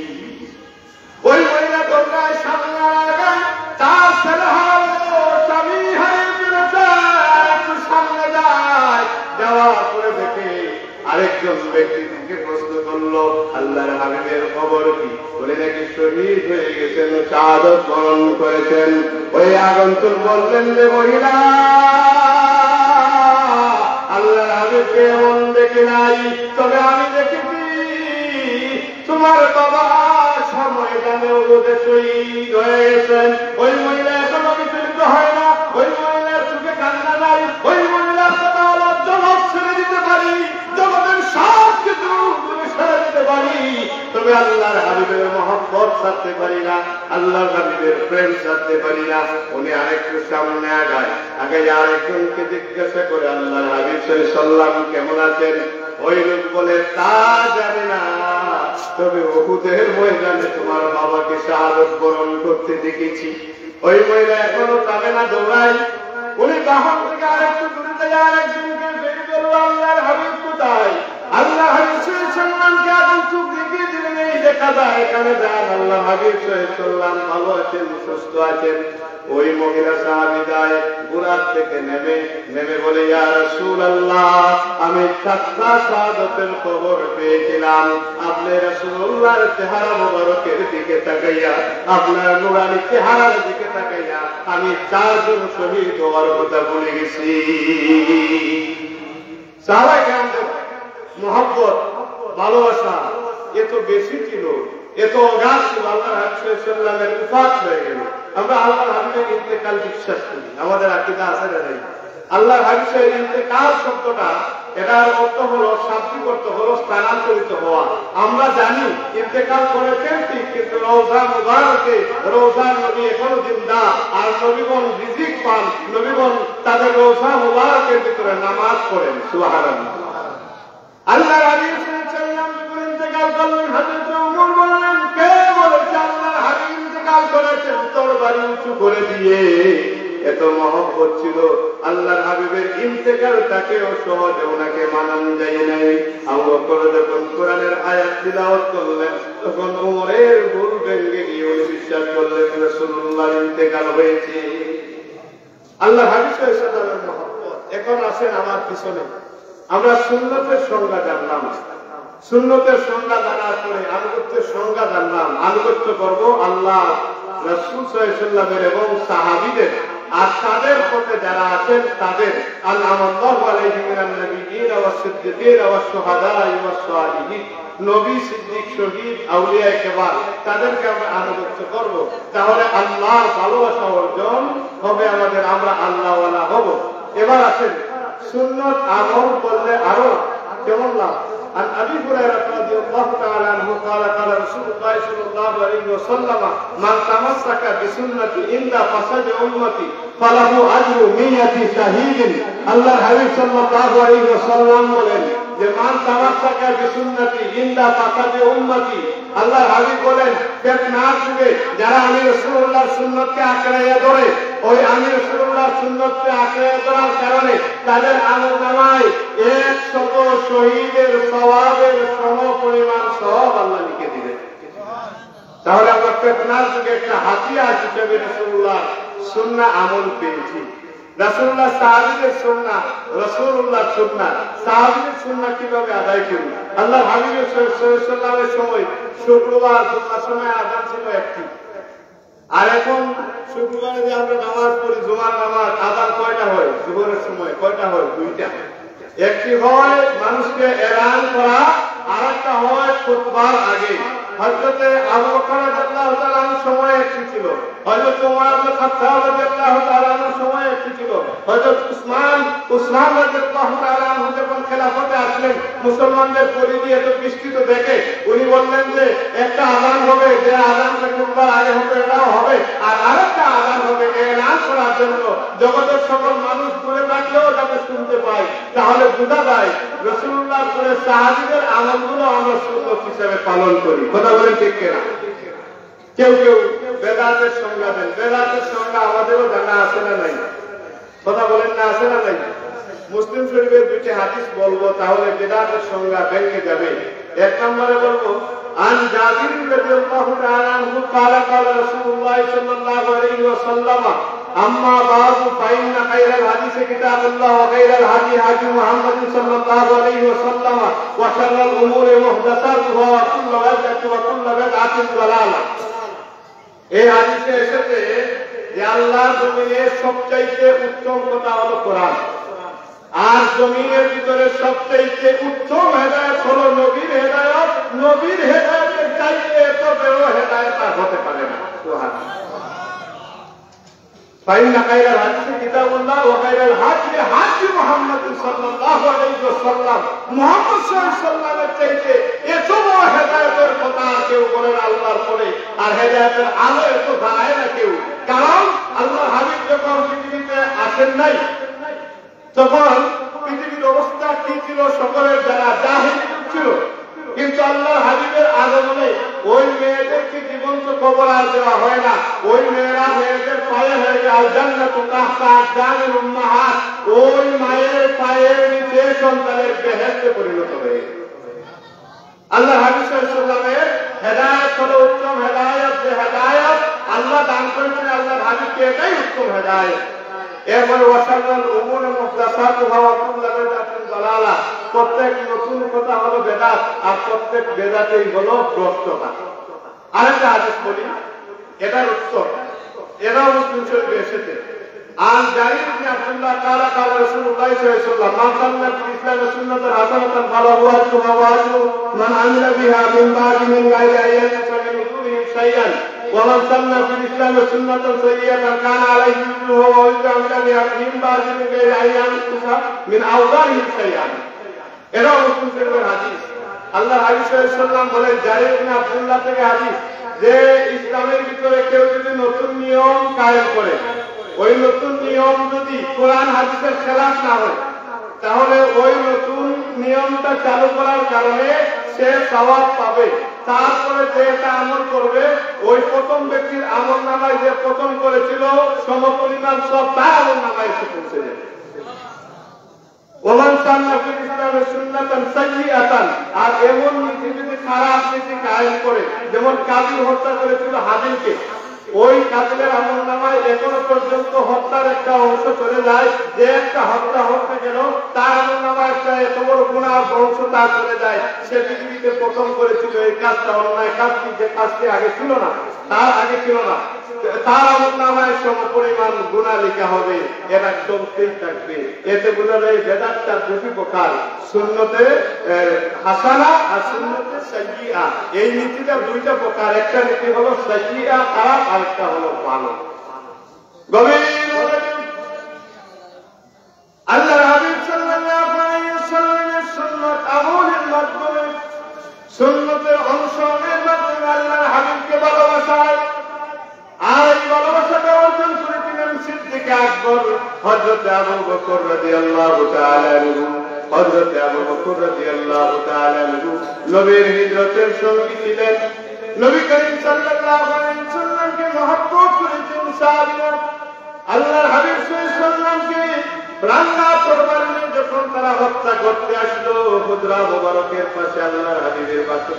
ওই মহিলা দরকার সামনে আগায়, তার ছেলে স্বামী হারিয়ে ফেলেছে, একটু সামনে যায়। যাওয়ার পরে দেখে আরেকজন ব্যক্তি থেকে প্রশ্ন করলো, আল্লাহর হাবিবের খবর কি, বলে নাকি শহীদ হয়ে গেছেন, শাহাদাত বরণ করেছেন। ওই আগন্তুক বললেন যে, মহিলা, আল্লাহর হাবিবকে এমন দেখে নাই, তবে আমি দেখেছি তোমার বাবা সময় জানে ওদের শহীদ হয়ে গেছেন। ওই মহিলা এখনো বিচলিত হয় না, ওই মহিলার চোখে কান্না নাই। ওই মহিলার কথা হলো, জগৎ ছেড়ে দিতে পারি, জগতের সব কিছু ছেড়ে দিতে পারি, তবে আল্লাহর হাবিবের মহব্বত ছাড়তে পারি না, আল্লাহর হাবিবের প্রেম ছাড়তে পারি না। উনি আরেকটু সামনে আগায়, আগে আরেকজনকে জিজ্ঞাসা করে, আল্লাহর হাবিব সাল্লাল্লাহু আলাইহি ওয়াসাল্লাম কেমন আছেন? ওই লোক বলে, তা জানি না, তবে উহুদের ময়দানে তোমার বাবাকে শাহাদাত বরণ করতে দেখেছি। ওই মহিলা এখনো থামে না, দৌড়াই। উনি বাহন থেকে আরেকটু দূরে যায়, আরেকজনকে বেরিয়ে গেল, আল্লাহর হাবিব কোথায়? আল্লাহ হাবিব সাল্লাল্লাহু আলাইহি ওয়াসাল্লামকে আগন্তুক দেখিয়ে দিলেন, এই দাদা এখানে যান, আল্লাহ হাবিব সাল্লাল্লাহু আলাইহি ভালো আছেন, সুস্থ আছেন। ওই মহিলা সাহাবী যায় বুরাক থেকে নেমে বলে, ইয়া রাসূলুল্লাহ, আমি সাতটা শাহাদাতের খবর পেয়েছিলাম। আপনি রাসূলুল্লাহর চেহারা মোবারকের দিকে তাকাইয়া, আপনার নূরানি চেহারার দিকে তাকাইয়া আমি 4 জন শহীদ হওয়ার কথা ভুলে গেছি। সাহাবায়ে কেরামদের মহব্বত, ভালোবাসা এত বেশি ছিল, এত অগাধ ছিল, আল্লাহ হাবিব সাল্লাল্লাহু উফাত হয়ে গেল। আমরা আল্লাহ হাবিবের ইন্তেকাল বিশ্বাস করি, আমাদের আকীদা আছে না নাই? আল্লাহ হাবিবের ইন্তেকাল শব্দটা এটার অর্থ হলো, শাব্দিক অর্থ হলো স্থানান্তরিত হওয়া। আমরা জানি ইন্তেকাল করেছেন ঠিক, কিন্তু রওজা মুবারকে রওজার নবী এখনো জিন্দা, আর নবীগণ রিজিক পান, নবীগণ তাদের রওজা মুবারকের ভিতরে নামাজ পড়েন। সুবহানাল্লাহ। আল্লাহ হাবিব সাল্লাল্লাহু আলাইহি ইন্তেকাল করলেন। হযরত ওমর বললেন, কে বলেছে আল্লাহ হাবিব ইন্তেকাল করেছেন? তরবারি উঁচু করে দিয়ে এত মহব্বত ছিল আল্লাহর হাবিবের ইন্তেকালটাকেও সহজে ওনাকে মানানো যায় নাই। আবু বকর যখন কোরআনের আয়াত তিলাওয়াত করলেন, তখন ওমরের ভুল ভেঙে গিয়ে উনি বিশ্বাস করলেন রাসূলুল্লাহর ইন্তেকাল হয়েছে। আল্লাহ হাবিব সাল্লাল্লাহু আলাইহি মহব্বত। এখন আসেন আমার পিছনে, আমরা সুন্নতের সংজ্ঞা জানলাম, সুন্নতের সংজ্ঞা জানার পরে আনুগত্যের সংজ্ঞা জানলাম। আনুগত্য করব আল্লাহ রাসূল সাল্লাল্লাহু আলাইহি ওয়াসাল্লামের এবং সাহাবীদের, আর তাদের পথে যারা আছেন তাদের। আল্লাহু আলাইহি মিনান নাবিয়্যিন ওয়াস সিদ্দিকিন ওয়াস শুহাদা ওয়াস সালিহিন, নবী, সিদ্দিক, শহীদ, আউলিয়া কেরাম, তাদেরকে আমরা আনুগত্য করব। তাহলে আল্লাহর ভালোবাসা অর্জন হবে আমাদের, আমরা আল্লাহওয়ালা হব। এবার আসেন সুন্নত আমল করলে আরো কেমন লাভ। عن أبي هريرة رضي الله تعالى عنه قال قال رسول الله صلى الله عليه وسلم من تمسك بسنتي عند فساد أمتي فله أجر 100 شهيد। আল্লাহ হাবিব সাল্লাল্লাহু আলাইহি ওয়াসাল্লাম বলেন যে মান তামাসসাকা বিসুন্নতি ইনদা ফাসাদি উম্মতি, আল্লাহ হাবিব বলেন ফিতনার যুগে যারা আমি রাসূলুল্লাহর সুন্নতকে আঁকড়াইয়া ধরে, ওই আমি রাসূলুল্লাহর সুন্নতকে আঁকড়াইয়া ধরার কারণে তাদের আমলনামায় 100 শহীদের সওয়াবের সমপরিমাণ সওয়াব আল্লাহ লিখে দিবেন। তাহলে আমরা ফিতনার যুগে একটা হাতিয়ার হিসেবে রাসূলুল্লাহর সুন্নাহ আমল পেয়েছি। রাসূলুল্লাহ সাহাবীদের সুন্নাহ, রাসূলুল্লাহ সুন্নাহ, সাহাবীদের সুন্নাহ কিভাবে আদায় করি? আল্লাহ হাবিব সাল্লাল্লাহু আলাইহি ওয়াসাল্লামের সময় শুক্রবার জুমার সময় আযান ছিল একটি, আর এখন শুক্রবারে যে আমরা নামাজ পড়ি জুমার নামাজ, আযান কয়টা হয়? জোহরের সময় কয়টা হয়? 2টা। একটি হয় মানুষকে এলান করা, আরেকটা হয় খুতবার আগে। হযরতে আবু বকর রাদিয়াল্লাহু তাআলা আনহুর সময় একটি ছিল, হযরত ওমর ইবনে খাত্তাব রাদিয়াল্লাহু তাআলা আনহুর সময় একটি ছিল, হযরত উসমান রাদিয়াল্লাহু তাআলা আনহু যখন খেলাফতে আসলেন, মুসলমানদের পরিধি এত বিস্তৃত দেখে উনি বললেন যে একটা আযান হবে, যে আযানটা খুতবার আগে হবে এটাও হবে, আর আরেকটা আযান হবে এলান করার জন্য জগতের সকল মানুষ দূরে থাকলেও যাতে শুনতে পায়। তাহলে বোঝা যায় রাসূলুল্লাহর পরে সাহাবীদের আমলগুলো আমরা সুন্নাত হিসেবে পালন করি। কথা বলেন ঠিক কিনা? কেউ কেউ বেদাতের সংজ্ঞা দেন, বেদাতের সংজ্ঞা আমাদেরও জানা আছে না নাই? কথা বলেন না, আছে না নাই? মুসলিম শরীফের 2টি হাদিস বলবো, তাহলে বেদাতের সংজ্ঞা ভেঙে যাবে। 1 নম্বরে বলবো عن جابر رضي الله تعالى عنه قال قال رسول الله صلى الله عليه وسلم أما بعد فإن خير الحديث كتاب الله وخير الهدي هدي محمد صلى الله عليه وسلم وشر الأمور محدثاتها وكل بدعة وكل بدعة ضلالة। এই হাদিসে এসেছে যে আল্লাহর জমিনে সবচাইতে উত্তম কথা হলো কোরআন, আর জমিনের ভিতরে সবচাইতে উত্তম হেদায়েত হলো নবীর হেদায়েত। নবীর হেদায়েতের চাইতে এত বড় হেদায়েত আর হতে পারে না। সুবহানাল্লাহ। فإن خير الحديث كتاب الله وخير الهدي هدي محمد صلى الله عليه وسلم। মুহাম্মদ সাল্লাল্লাহু আলাইহি ওয়াসাল্লামের চাইতে এত বড় হেদায়েতের কথা কেউ বলেন আল্লাহর পরে, আর হেদায়েতের আলো এত জানে না কেউ। কারণ আল্লাহর হাবিব যখন পৃথিবীতে আসেন নাই, তখন পৃথিবীর অবস্থা কি ছিল সকলের জানা, জাহিল ছিল। কিন্তু আল্লাহর হাবিবের আগমনে ওই মেয়েদেরকে জীবন্ত কবর আর দেওয়া হয় না, ওই মেয়েরা মেয়েদের পায়ে হয়ে যায় জান্নাতু তাহতা আকদামিল উম্মাহাত, ওই মায়ের পায়ের নিচে সন্তানের বেহেশতে পরিণত হয়ে। আল্লাহ হাবিব সাল্লাল্লাহু আলাইহি ওয়াসাল্লামের হেদায়েত হলো উত্তম হেদায়েত, যে হেদায়েত আল্লাহ দান করেছেন আল্লাহর হাবিবকে, এটাই উত্তম হেদায়েত। এরপরে ওয়াসাল্লাল উমুর মুহদাসাতুহা ওয়া কুল্লু বিদআতিন দালালা, প্রত্যেক নতুন কথা হলো বেদাত, আর প্রত্যেক বেদাতেই হলো ভ্রষ্টতা। আরেকটা হাদিস বলি, এটার উত্তর, এটাও মুসলিম শরীফে এসেছে। عن جرير بن عبد الله قال قال رسول الله صلى الله عليه وسلم من سن في الاسلام سنة حسنة فله اجرها واجر من عمل بها من بعد من غير ان ينقص من اجورهم شيئا ومن سن في الاسلام سنة سيئة كان عليه اجرها واجر عمل بها من بعد من غير ان ينقص من اوزارهم شيئا। এটাও মুসলিম শরীফের হাদিস। আল্লাহ হাবিব সাল্লাল্লাহু আলাইহি ওয়াসাল্লাম বলেন, জারির ইবনে আব্দুল্লাহ থেকে হাদিস, যে ইসলামের ভিতরে কেউ যদি নতুন নিয়ম কায়েম করে, ওই নতুন নিয়ম যদি কোরআন হাদিসের খেলাফ না হয়, তাহলে ওই নতুন নিয়মটা চালু করার কারণে সে সওয়াব পাবে। তারপরে যে এটা আমল করবে, ওই প্রথম ব্যক্তির আমল নামায় যে প্রথম করেছিল সমপরিমাণ সব তার আমল নামায় এসে পৌঁছে যাবে। ওমান সান্না ফিল ইসলামে সুন্নাতান সাইয়্যাতান, আর এমন নীতি যদি খারাপ নীতি কায়েম করে, যেমন কাবিল হত্যা করেছিল হাবিলকে, ওই কাবিলের আমলনামায় এখনো পর্যন্ত হত্যার একটা অংশ চলে যায়, যে একটা হত্যা হতে গেল তার আমলনামায় একটা এত বড় গুনাহ অংশ তার চলে যায়। সে পৃথিবীতে প্রথম করেছিল এই কাজটা, অন্যায় কাজটি, যে কাজটি আগে ছিল না, তার আগে ছিল না, তার আমলনামায় সমপরিমাণ গুনাহ লেখা হবে। এটা চলতেই থাকবে। এতে বোঝা যায় বেদাতটা দুটি প্রকার, সুন্নতে হাসানা আর সুন্নতে সাইয়্যিআ। এই নীতিটা দুইটা প্রকার, একটা নীতি হলো সাইয়্যিআ খারাপ, আর একটা হলো ভালো। গভীর আল্লাহর হাবিব সাল্লাল্লাহু আলাইহি ওয়াসাল্লামের সুন্নাত আমলের মাধ্যমে, সুন্নতের অনুসরণের মাধ্যমে আল্লাহর হাবিবকে ভালোবাসায়, আর এই ভালোবাসাটা অর্জন করেছিলেন সিদ্দিক আকবর, হযরত আবু বকর রাদিয়াল্লাহু তাআলা আনহু। হযরত আবু বকর রাদিয়াল্লাহু তাআলা আনহু নবীর হিজরতের সঙ্গী ছিলেন। নবী করিম সাল্লাল্লাহু আলাইহি ওয়াসাল্লামকে মহব্বত করেছেন সাহাবীরা। আল্লাহর হাবিব সাল্লাল্লাহু আলাইহি ওয়াসাল্লামকে রাঙ্গা তরবারি নিয়ে যখন তারা হত্যা করতে আসলো, হুজরা মুবারকের পাশে, আল্লাহর হাবিবের পাশে,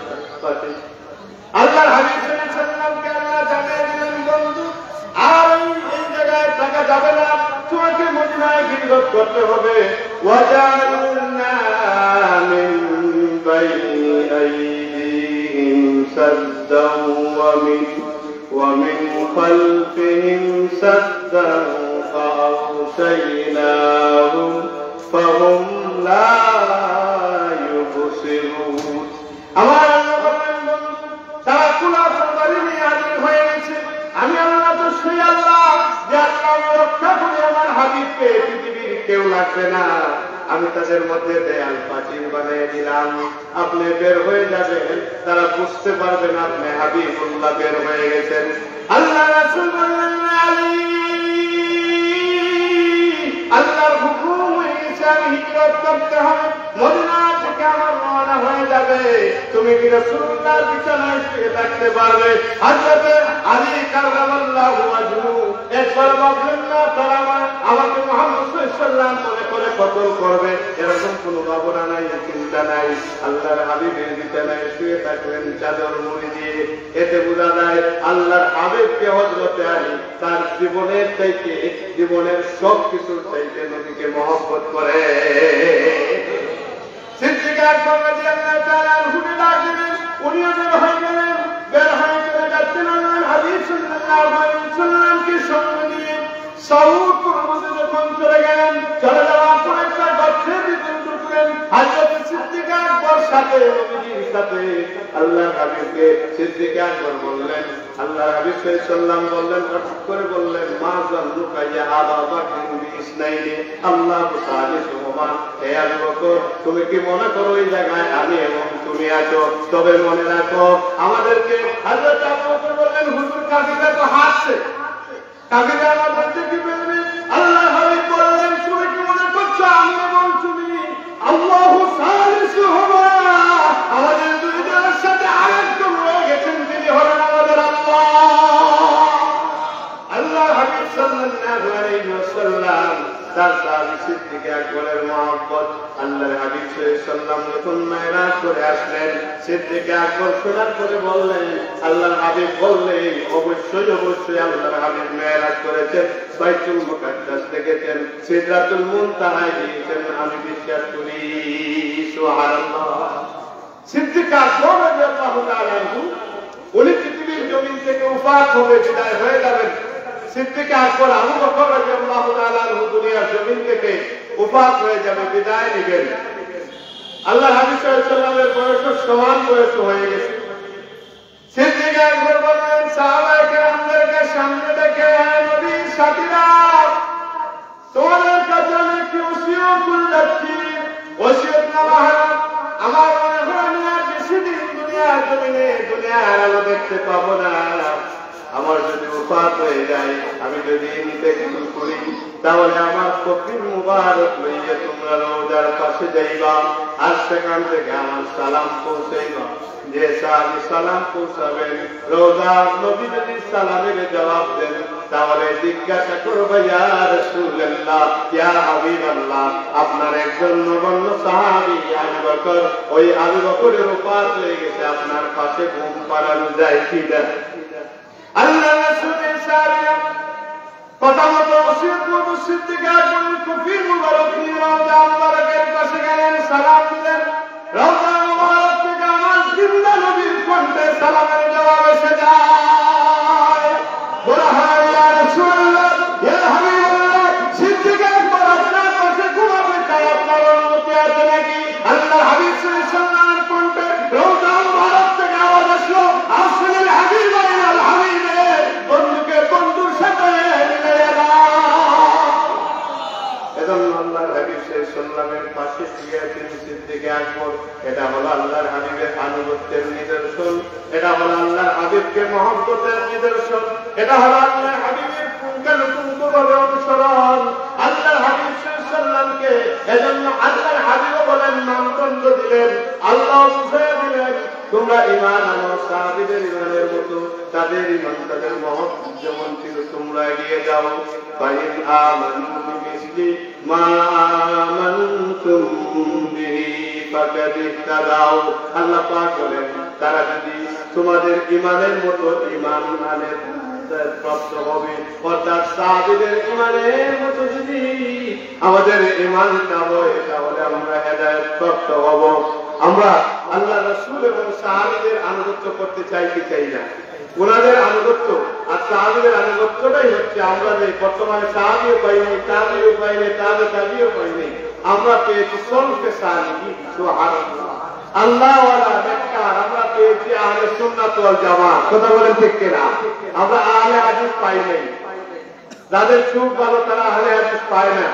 আল্লাহর হাবিব সাল্লাল্লাহু আলাইহি ওয়াসাল্লামকে আল্লাহ জানিয়ে দিলেন, বন্ধু আর এই জায়গায় থাকা যাবে না, তোমাকে মদিনায় হিজরত করতে হবে। ওয়াজালনা মিন বাইনি আইদিহিম সাদ্দান ওয়া মিন খালফিহিম সাদ্দান ফাআগশায়নাহুম ফাহুম লা ইউবসিরুন। আমার আল্লাহ বলেন, তারা কুলা তরবারি নিয়ে হাজির হয়ে গেছে। আমি আল্লাহ তো সেই আল্লাহ, যে আল্লাহ রক্ষা করে আমার হাবিবকে পৃথিবীর কেউ লাগবে না। আমি তাদের মধ্যে দেয়াল প্রাচীর বানিয়ে দিলাম, আপনি বের হয়ে যাবেন, তারা বুঝতে পারবেন আপনি হাবিবুল্লাহ বের হয়ে গেছেন। আল্লাহ রাসূল বললেন, আলী, আল্লাহর হুকুম হয়ে গেছে, আমি হিজরত করতে হবে, মদিনা থেকে আমার রওনা হয়ে যাবে। তুমি কি রাসূলুল্লাহর বিছানায় শুয়ে থাকতে পারবে? হযরত আলী কাররামাল্লাহু ওয়াজহু একবার ভাবলেন না, তারা আমাকে মুহাম্মদ সাল্লাল্লাহু আলাইহি ওয়াসাল্লাম মনে করে কতল করবে, এরকম কোন ভাবনা নাই, চিন্তা নাই। আল্লাহর হাবিবের বিছানায় শুয়ে থাকলেন চাদর মুড়ি দিয়ে। এতে বোঝা যায় আল্লাহর হাবিবকে হযরত আলী তার জীবনের চাইতে, জীবনের সব কিছুর চাইতে নবীকে মহব্বত করে। সিদ্দিক আকবর রাদিয়াল্লাহু তাআলা আনহু ডাকলেন, উনিও বের হয়ে গেলেন। বের হয়ে চলে যাচ্ছেন আল্লাহর হাবিব সাল্লাল্লাহু আলাইহি ওয়াসাল্লামকে সঙ্গে নিয়ে। সাউদ পর্বতে যখন চলে গেলেন, চলে যাওয়ার পর একটা গর্তের ভিতরে ঢুকলেন। হযরত সিদ্দিক আকবর সাথে, নবীজির সাথে আল্লাহর হাবিবকে সিদ্দিক আকবর বললেন, আল্লাহর হাবিব সাল্লাল্লাহু আলাইহি ওয়াসাল্লাম বললেন, হঠাৎ করে বললেন, মা জান্নুকা ইয়া আবা বকর বিইসনাইনি আল্লাহু সালিসুহুমা। হে আবু বকর, তুমি কি মনে করো এই জায়গায় আমি এবং তুমি আছো? তবে মনে রাখো আমাদেরকে। হযরত আবু বকর বললেন, হুজুর কাফিরা তো হাসছে, কাফিরা আমাদেরকে কি বলবে? আল্লাহর হাবিব বললেন, তুমি কি মনে করছো আমি এবং তুমি আল্লাহু সালিসুহুমা, আমাদের দুইজনের সাথে আরেকজন রয়ে গেছেন, তিনি হলেন আমাদের আল্লাহ। আল্লাহর হাবিব সাল্লাল্লাহু আলাইহি ওয়াসাল্লাম তার সাহাবী সিদ্দিক আকবরের মহব্বত। আল্লাহর হাবিব সাল্লাল্লাহু আলাইহি যখন মেরাজ করে আসলেন, সিদ্দিক আকবর শোনার পরে বললেন, আল্লাহর হাবিব বললেন অবশ্যই অবশ্যই আল্লাহর হাবিব মেরাজ করেছেন, বাইতুল মুকাদ্দাস দেখেছেন, সিদরাতুল মুনতাহায় গিয়েছেন, আমি বিশ্বাস করি। সুবহানাল্লাহ। সিদ্দিক আকবর রাদিয়াল্লাহু তাআলা উনি পৃথিবীর জমিন থেকে উফাত হবে, বিদায় হয়ে যাবেন। সিদ্দিক আকবর আবু বকর রাদিয়াল্লাহু তাআলা দুনিয়ার জমিন থেকে উফাত হয়ে যাবে, বিদায় নেবেন। আল্লাহ হাবিব সাল্লাল্লাহু আলাইহি ওয়াসাল্লামের বয়স সমান বয়স হয়ে গেছে। সিদ্দিক আকবর বললেন সাহাবায়ে কেরামদেরকে সামনে রেখে, নবীর সাথীরা, তোমাদের কাছে আমি একটি ওসিয়ত করে যাচ্ছি। ওসিয়ত নামা হারাম। আমার মনে হয় আমি আর বেশি দিন দুনিয়ার জমিনে দুনিয়ার আলো দেখতে পাবো না। আমার যদি উফাত হয়ে যায়, আমি যদি ইন্তেকাল করি, তাহলে আমার ফকির মুবারক লইয়া তোমরা রওজার পাশে যাইবা, আর সেখান থেকে আমার সালাম পৌঁছাইবা। যে সাহাবী সালাম পৌঁছাবেন, রওজা নবী যদি সালামের জবাব দেন, তাহলে জিজ্ঞাসা করবে, ইয়া রাসূলুল্লাহ, ইয়া হাবিবাল্লাহ, আপনার একজন নগণ্য সাহাবী আবু বকর, ওই আবু বকরের উফাত হয়ে গেছে, আপনার পাশে ঘুম পাড়ানো যায় কি না? আল্লাহ রাসূলের সাহাবীরা কথা মতো ওসিয়ত মতো সিদ্দিক আকবরের কুফির মুবারক নিয়ে রওজা মুবারকের পাশে গেলেন, সালাম দিলেন। রওজা মুবারক থেকে আমার জিন্দা নবীর কণ্ঠে সালামের জবাব এসে যায়। বলা হয়, ইয়া রাসূলুল্লাহ, ইয়া হাবিবাল্লাহ, সিদ্দিক আকবর আপনার পাশে ঘুমাবে, তাই আপনার অনুমতি আছে নাকি? আল্লাহ হাবিব সাল্লাল্লাহু আলাইহি ওয়াসাল্লামের কণ্ঠে রওজা মুবারক থেকে আওয়াজ আসলো, আসলের হাবিব আল হাবিবে, বন্ধুকে বন্ধুর সাথে মিলাইয়া দাও। এজন্য আল্লাহর হাবিব সাল্লাল্লাহু আলাইহি ওয়াসাল্লামের পাশে গিয়েছেন সিদ্দিক আকবর। এটা হলো আল্লাহর হাবিবের আনুগত্যের নিদর্শন, এটা হলো আল্লাহর হাবিবকে মহব্বতের নিদর্শন, এটা হলো আল্লাহর হাবিবের পুঙ্খানুপুঙ্খভাবে অনুসরণ। আল্লাহর হাবিব সাল্লাল্লাহু আলাইহি ওয়াসাল্লামকে এজন্য আল্লাহর হাবিবও বলেন, মানদণ্ড দিলেন, আল্লাহ বুঝিয়ে দিলেন, তোমরা ঈমান আনো সাহাবীদের ঈমানের মতো, তাদের ঈমান তাদের মহব্বত যেমন ছিল তোমরা এগিয়ে যাও। ফাইন আমানু বিমিসলি মা আমানতুম বিহি ফাকাদ ইহতাদাউ। আল্লাহ পাক বলেন, তারা যদি তোমাদের ঈমানের মতো ঈমান আনে প্রাপ্ত হবে, অর্থাৎ সাহাবীদের ঈমানের মতো যদি আমাদের ঈমানটা হয়, তাহলে আমরা হেদায়েত প্রাপ্ত হব। আমরা আল্লাহ রাসূল এবং সাহাবীদের আনুগত্য করতে চাই কি চাই না? ওনাদের আনুগত্য আর সাহাবীদের আনুগত্যটাই হচ্ছে আমরা যে বর্তমানে সাহাবীও পাই নাই, তাবিও পাই নাই, তাবিও পাই নাই, আমরা পেয়েছি সলফে সালিহিন। সুবহানাল্লাহ। আল্লাহ ওয়ালা নেককার আমরা পেয়েছি আহলে সুন্নাত ওয়াল জামাত। কথা বলেন ঠিক কিনা? আমরা আহলে হাদিস পাই নাই। যাদের সুখ ভালো তারা আহলে হাদিস পায় না।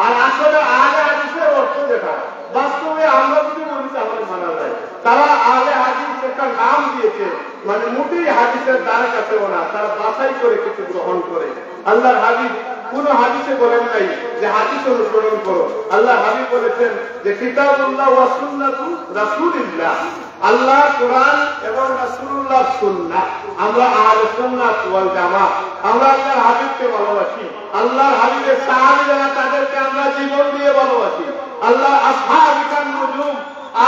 আর আসলে আহলে হাদিসের অর্থ যেটা বাস্তবে আমরা যদি বলি তাহলে মানা যায়। তারা আহলে হাদিস একটা নাম দিয়েছে, মানে মোটেই হাদিসের দ্বারা কাছেও না, তারা বাছাই করে কিছু গ্রহণ করে। আল্লাহর হাবিব কোন হাদিসে বলেন নাই যে হাদিস অনুসরণ করো। আল্লাহ হাবিব বলেছেন যে কিতাবুল্লাহ ওয়া সুন্নাতু রাসূলিল্লাহ, আল্লাহ কোরআন এবং রাসূলুল্লাহর সুন্নাহ। আমরা আহলে সুন্নাত ওয়াল জামাত, আমরা আল্লাহর হাবিবকে ভালোবাসি। আল্লাহর হাবিবের সাহাবীরা তাদেরকে আমরা জীবন দিয়ে ভালোবাসি। আল্লাহ আসহাবিকান নুজুম,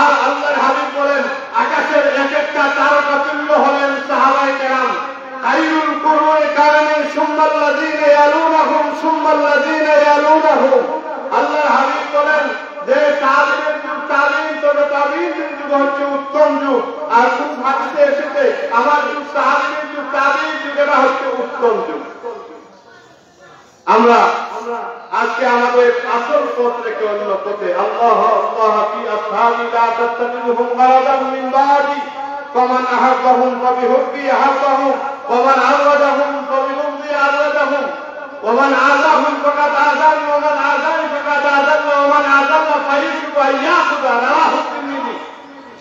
আর আল্লাহর হাবিব বলেন আকাশের এক একটা তারকা তুল্য হলেন সাহাবায়ে কেরাম। খায়রুল কুরুনি কারণে সুম্মাল্লাযীনা ইয়ালুনাহুম সুম্মাল্লাযীনা ইয়ালুনাহুম। আল্লাহর হাবিব বলেন যে তাবিঈন যুগ, তাবিঈন তবে তাবিঈনদের যুগ হচ্ছে উত্তম যুগ। আর কোন হাদিসে এসেছে আমার যুগ সাহাবীদের যুগ, তাবিঈন যুগেরা হচ্ছে উত্তম যুগ। আমরা আজকে আমাদের আসল পথ রেখে অন্য পথে আল্লাহ আল্লাহ ফি আসহাবি লা তাত্তাবিহুম গারাদাম মিন বাদি ফামান আহাব্বাহুম ফাবিহুব্বি আহাব্বাহুম ওয়ামান আওয়াদাহুম ফাবিহুব্বি আওয়াদাহুম ওয়ামান আযাহুম ফাকাদ আযানি ওয়ামান আযানি ফাকাদ আযাল্লা ওয়ামান আযাল্লা ফাইসু আইয়াখুযা রাওয়াহু তিরমিজি।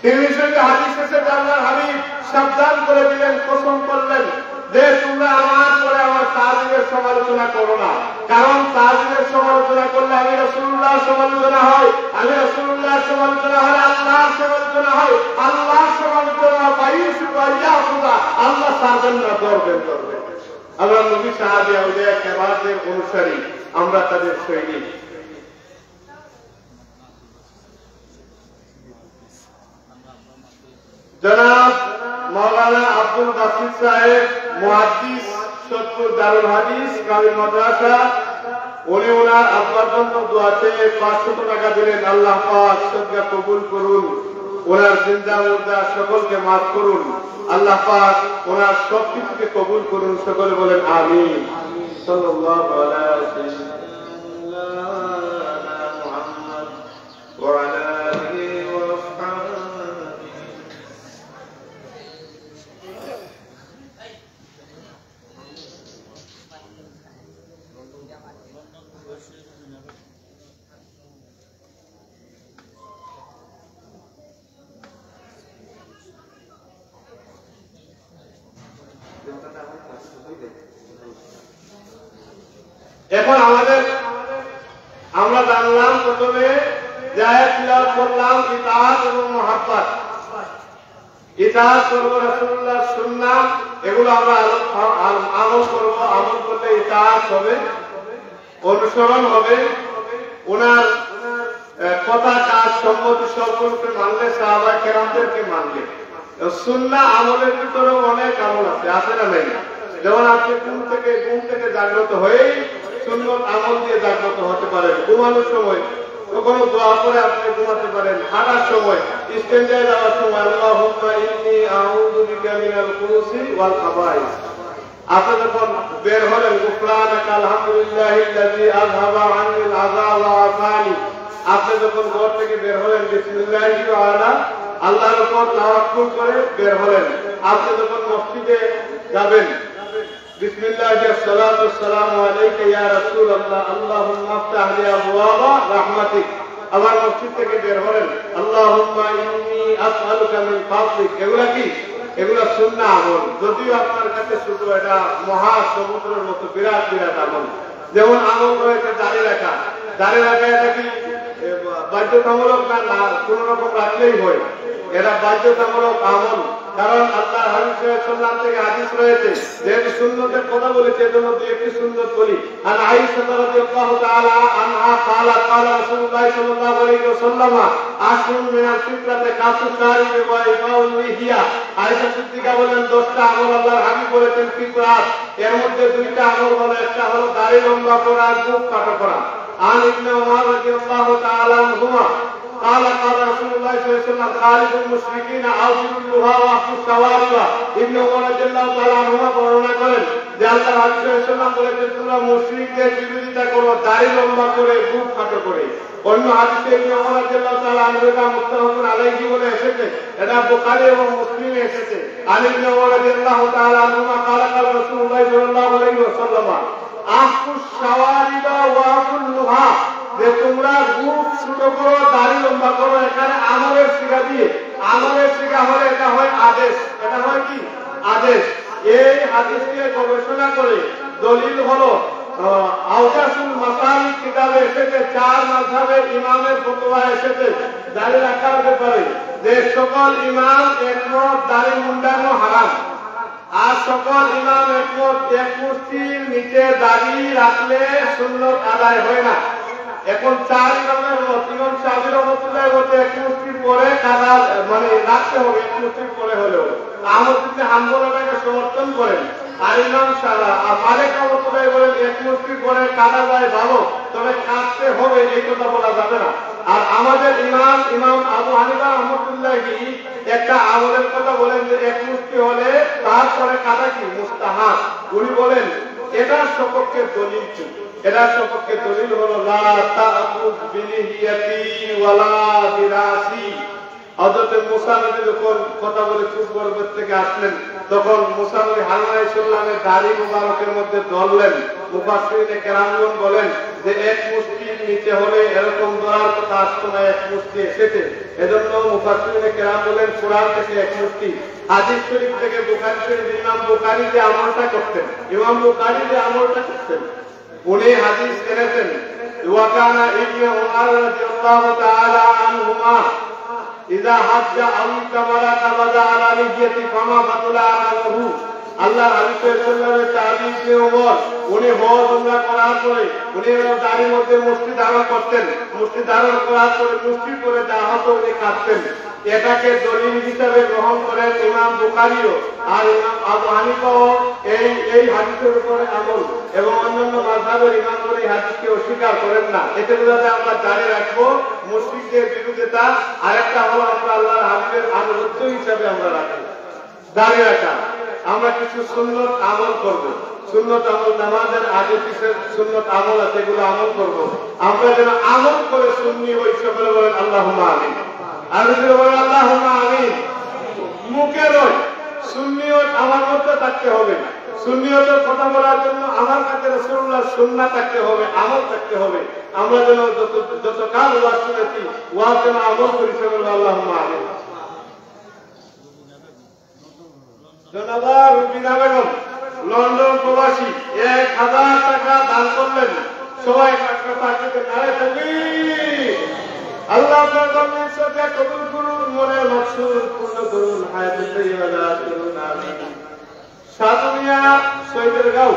তিরমিজি হাদিসে আল্লাহর হাবিব সাবধান করে দিলেন, কসম করলেন যে তোমরা আমার পরে আমার সাহাবীদের সমালোচনা করো না, কারণ সাহাবীদের সমালোচনা করলে আমি রাসূলুল্লাহ সমালোচনা হয়, আমি রাসূলুল্লাহ সমালোচনা হলে আল্লাহর সমালোচনা হয়, আল্লাহর সমালোচনা ফাইসু আইয়াখুযা, আল্লাহ সাহায্য করবেন। আমরা নবী সাহাবী আউলিয়া কেরামের অনুসারী, আমরা তাদের সৈনিক। জনাব মাওলানা আব্দুল বাসিত সাহেব মুহাদ্দিস সদপুর দারুল হাদিস কামিল মাদ্রাসা, উনি ওনার আব্বার জন্য দোয়াতে 500 টাকা দিলেন। আল্লাহ পাক সদকা কবুল করুন, ওনার জিন্দা মুর্দা সকলকে মাফ করুন। আল্লাহ পাক ওনার সবকিছুকে কবুল করুন। সকলে বলেন আমিন। সাল্লাল্লাহু আলাইহি মুহাম্মদ ওয়া আলা আলিহি ওয়া আসহাবিহি। এখন আমরা জানলাম প্রথমে জায়েদ তিলাওয়াত করলাম ইতাআত এবং মুহাব্বত। ইতাআত করব রাসূলুল্লাহর সুন্নাহ, এগুলো আমরা আমল করব। আমল করলে ইতাআত হবে, অনুসরণ হবে। ওনার কথা কাজ সম্মতি সকলকে মানলে, সাহাবায়ে কেরামদেরকে মানলে। সুন্নাহ আমলের ভিতরে অনেক আমল আছে না নাই? যেমন আপনি ঘুম থেকে জাগ্রত হয়ে সুন্নত আমল দিয়ে জাগ্রত হতে পারেন। ঘুমানোর সময় কখনো দোয়া করে আপনি ঘুমাতে পারেন। হাঁটার সময়, স্ট্যান্ডে যাওয়ার সময় আল্লাহুম্মা ইন্নী আউযু বিকা মিনাল খুবুসি ওয়াল খাবাইস। আপনি যখন বের হলেন গুফরানাকা আলহামদুলিল্লাহিল্লাযী আযহাবা আন্নিল আযাব ওয়া আফানি। আপনি যখন ঘর থেকে বের হলেন বিসমিল্লাহি ওয়া আলা আল্লাহর উপর তাওয়াক্কুল করে বের হলেন। আপনি যখন মসজিদে যাবেন বিসমিল্লাহি আসসালাতু ওয়াসসালামু আলাইকা ইয়া রাসূলুল্লাহ আল্লাহুম্মা আফতাহ লি আবওয়াবা রাহমাতিক। আবার মসজিদ থেকে বের হলেন আল্লাহুম্মা ইন্নী আসআলুকা মিন ফাদলিক। এগুলা সুন্নাহ আমল। যদিও আপনার কাছে শুধু এটা মহা সমুদ্রের মতো বিরাট বিরাট আমল। যেমন আমল রয়েছে দাড়ি রাখা। এটা কি বাধ্যতামূলক না কোন রকম রাখলেই হয়? এটা বাধ্যতামূলক আমল। কারণ আল্লাহ হাবিব সাল্লাল্লাহু আলাইহি থেকে হাদিস রয়েছে, যেহেতু সুন্নতের কথা বলেছে এজন্য দুই একটি সুন্নত বলি। আন আয়েশা রাদিয়াল্লাহু তাআলা আনহা قالت قال رسول الله صلى الله عليه وسلم আশরুন মিনাল ফিতরাতি কাসু শারিবি ওয়া ইফাউল লিহিয়া। আয়েশা সিদ্দিকা বলেন 10টা আমল আল্লাহর হাবিব বলেছেন ফিতরাত। এর মধ্যে 2টা আমল হলো, একটা হলো দাড়ি লম্বা করা, মুখ কাটা করা। আন ইবনে উমর রাদিয়াল্লাহু তাআলা আনহুমা قال رسول الله صلى الله عليه وسلم خالد المشركين اوفوا اللها واحفوا الشوارب। ইবনে উমর রাদিয়াল্লাহু তাআলা আনহুমা বর্ণনা করেন যে আল্লাহর হাবিব সাল্লাল্লাহু আলাইহি ওয়াসাল্লাম বলেছেন তোমরা মুশরিকদের বিরোধিতা করো দাড়ি লম্বা করে, বুক কাটো করে। অন্য হাদিসে ইবনে উমর রাদিয়াল্লাহু তাআলা আনহু মুত্তাফাকুন আলাইহি বলে এসেছে, এটা বুখারী এবং মুসলিমে এসেছে। আলী ইবনে উমর রাদিয়াল্লাহু তাআলা আনহুমা قال রাসূলুল্লাহ সাল্লাল্লাহু আলাইহি ওয়াসাল্লাম আফুস শাওয়ারিবা ওয়া আফুল লুহা। যে তোমরা মুখ ছোট করো, দাড়ি লম্বা করো। এখানে আমলের শিক্ষা দিয়ে, আমলের শিক্ষা হলে এটা হয় আদেশ। এটা হয় কি? আদেশ। এই হাদিসকে গবেষণা করে দলিল হলো আওকাসুল মাসালিক কিতাবে এসেছে, 4 মাযহাবের ইমামের ফতোয়া এসেছে দাড়ি রাখার ব্যাপারে, যে সকল ইমাম একমত দাড়ি মুন্ডানো হারাম। আর সকল ইমাম একমত এক মুষ্টির নিচে দাড়ি রাখলে সুন্নত আদায় হয় না। এখন 4 ইমামের মত, ইমাম শাফিঈ রাহমাতুল্লাহি মতে এক মুষ্টির পরে কাদা রাখতে হবে, এক মুষ্টির পরে হলেও। আহমদ ইবনে হাম্বল এটাকে সমর্থন করেন। আর ইমাম মালিক রাহমাতুল্লাহি বলেন এক মুষ্টির পরে কাদা যায় ভালো, তবে কাটতে হবে, এই কথা বলা যাবে না। আর আমাদের ইমাম আবু হানিফা রাহমাতুল্লাহি একটা আমলের কথা বলেন যে এক মুষ্টি হলে তারপরে কাদা কি মুস্তাহাব। উনি বলেন এটার সপক্ষে দলিল কি? এটার সপক্ষে দলিল হলো লা তা'খুয বিলিহিয়াতি ওয়ালা বিরাসি। হযরত মুসা নবী যখন কথা বলে চুপ পর্বত থেকে আসলেন, তখন মুসা নবী হারুন আলাইহিস সালামের দাড়ি মুবারকের মধ্যে ধরলেন। মুফাসসিরিনে কেরামগণ বলেন যে এক মুষ্টির নিচে হলে এরকম ধরার কথা আসতো না, এক মুষ্টি এসেছে। এজন্য মুফাসসিরিনে কেরাম বলেন কুরআন থেকে এক মুষ্টি, হাদিস শরীফ থেকে বুখারী শরীফ। ইমাম বুখারী যে আমলটা করতেন, উনি হাদিস এনেছেন ওয়াকানা ইবনে উমর রাদিয়াল্লাহু তাআলা আনহুমা ইযা হাজ্জা আও কামারা কাবাদা আলা লিহিয়াতি ফামা ফাতুলা আনহু। আল্লাহর হাবিব সাল্লাল্লাহু আলাইহি ওয়াসাল্লাম ইবনে উমর উনি হজ উমরা করার পরে উনি দাড়ির মধ্যে মুষ্টি ধারণ করতেন, মুষ্টি ধারণ করার পরে মুষ্টি করে যা হতো উনি কাটতেন। এটাকে দলিল হিসাবে গ্রহণ করেন ইমাম বুখারীও আর ইমাম আবু হানিফাও এই হাদিসের উপরে আমল, এবং অন্যান্য মাযহাবের ইমামগণ এই হাদিসকে অস্বীকার করেন না। এতে বোঝা যায় আমরা জারি রাখবো মুশরিকদের বিরোধিতা, আরেকটা হলো আমরা আল্লাহর হাবিবের আনুগত্য হিসাবে আমরা রাখি জারি রাখা। আমরা কিছু সুন্নত আমল করব, সুন্নত আমল নামাজের আগে পিছের সুন্নত আমল আছে, এগুলো আমল করব। আমরা যেন আমল করে সুন্নি হই, সকলে বলেন আল্লাহুম্মা আমিন। আর যদি বলেন আল্লাহুম্মা আমিন, মুখে নয়, সুন্নিয়ত আমার মধ্যে থাকতে হবে। সুন্নিয়তের কথা বলার জন্য আমার কাছে রাসূলুল্লাহ সুন্নাহ থাকতে হবে, আমল থাকতে হবে। আমরা যেন যতকাল ওয়াজ শুনেছি ওয়াজ যেন আমল করি, সকলে আল্লাহুম্মা আমিন। জনাবা রুবিনা বেগম লন্ডন প্রবাসী 1000 টাকা দান করলেন। সবাই তাকে নারে তাকবীর। আল্লাহ আপনার জন্মের সাথে কবুল করুন, মনের মাকসুদ পূর্ণ করুন, হায়াতে তাইয়্যিবা দান করুন, আমিন। সাদুনিয়া শহীদের গাঁও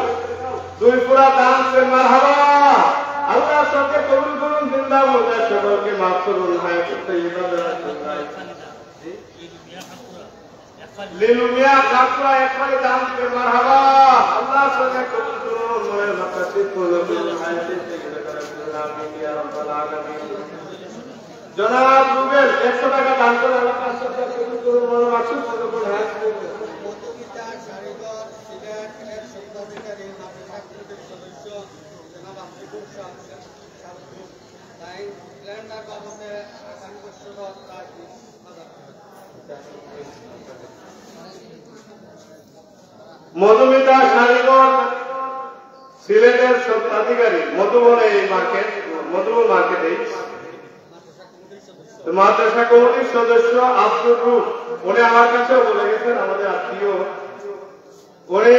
2 পুরা দান করে মারহাবা। আল্লাহ সাথে কবুল করুন, জিন্দা মুর্দা সকলকে মাফ করুন, হায়াতে তাইয়্যিবা দান করুন। লিলুমিয়া কাপড়া একবারে দান করে মারহাবা। আল্লাহ সাথে কবুল করুন, মনের মাকসুদ পূর্ণ করুন, হায়াতে তাইয়্যিবা দান করুন, আমিন ইয়া রাব্বাল আলামিন। জনাব রুবেল 100 টাকা দান করে আল্লাহ পাক সাথে কবুল করুন, মনের মাকসুদ পূর্ণ করুন, হায়াতে তাইয়্যিবা দান করুন। মধুমিতা শাড়িঘর সিলেটের স্বত্বাধিকারী মধুবন এই মার্কেট, মধুবন মার্কেটে মাদ্রাসা কমিটির সদস্য আব্দুর রুফ, উনি আমার কাছেও বলে গেছেন, আমাদের আত্মীয়। উনি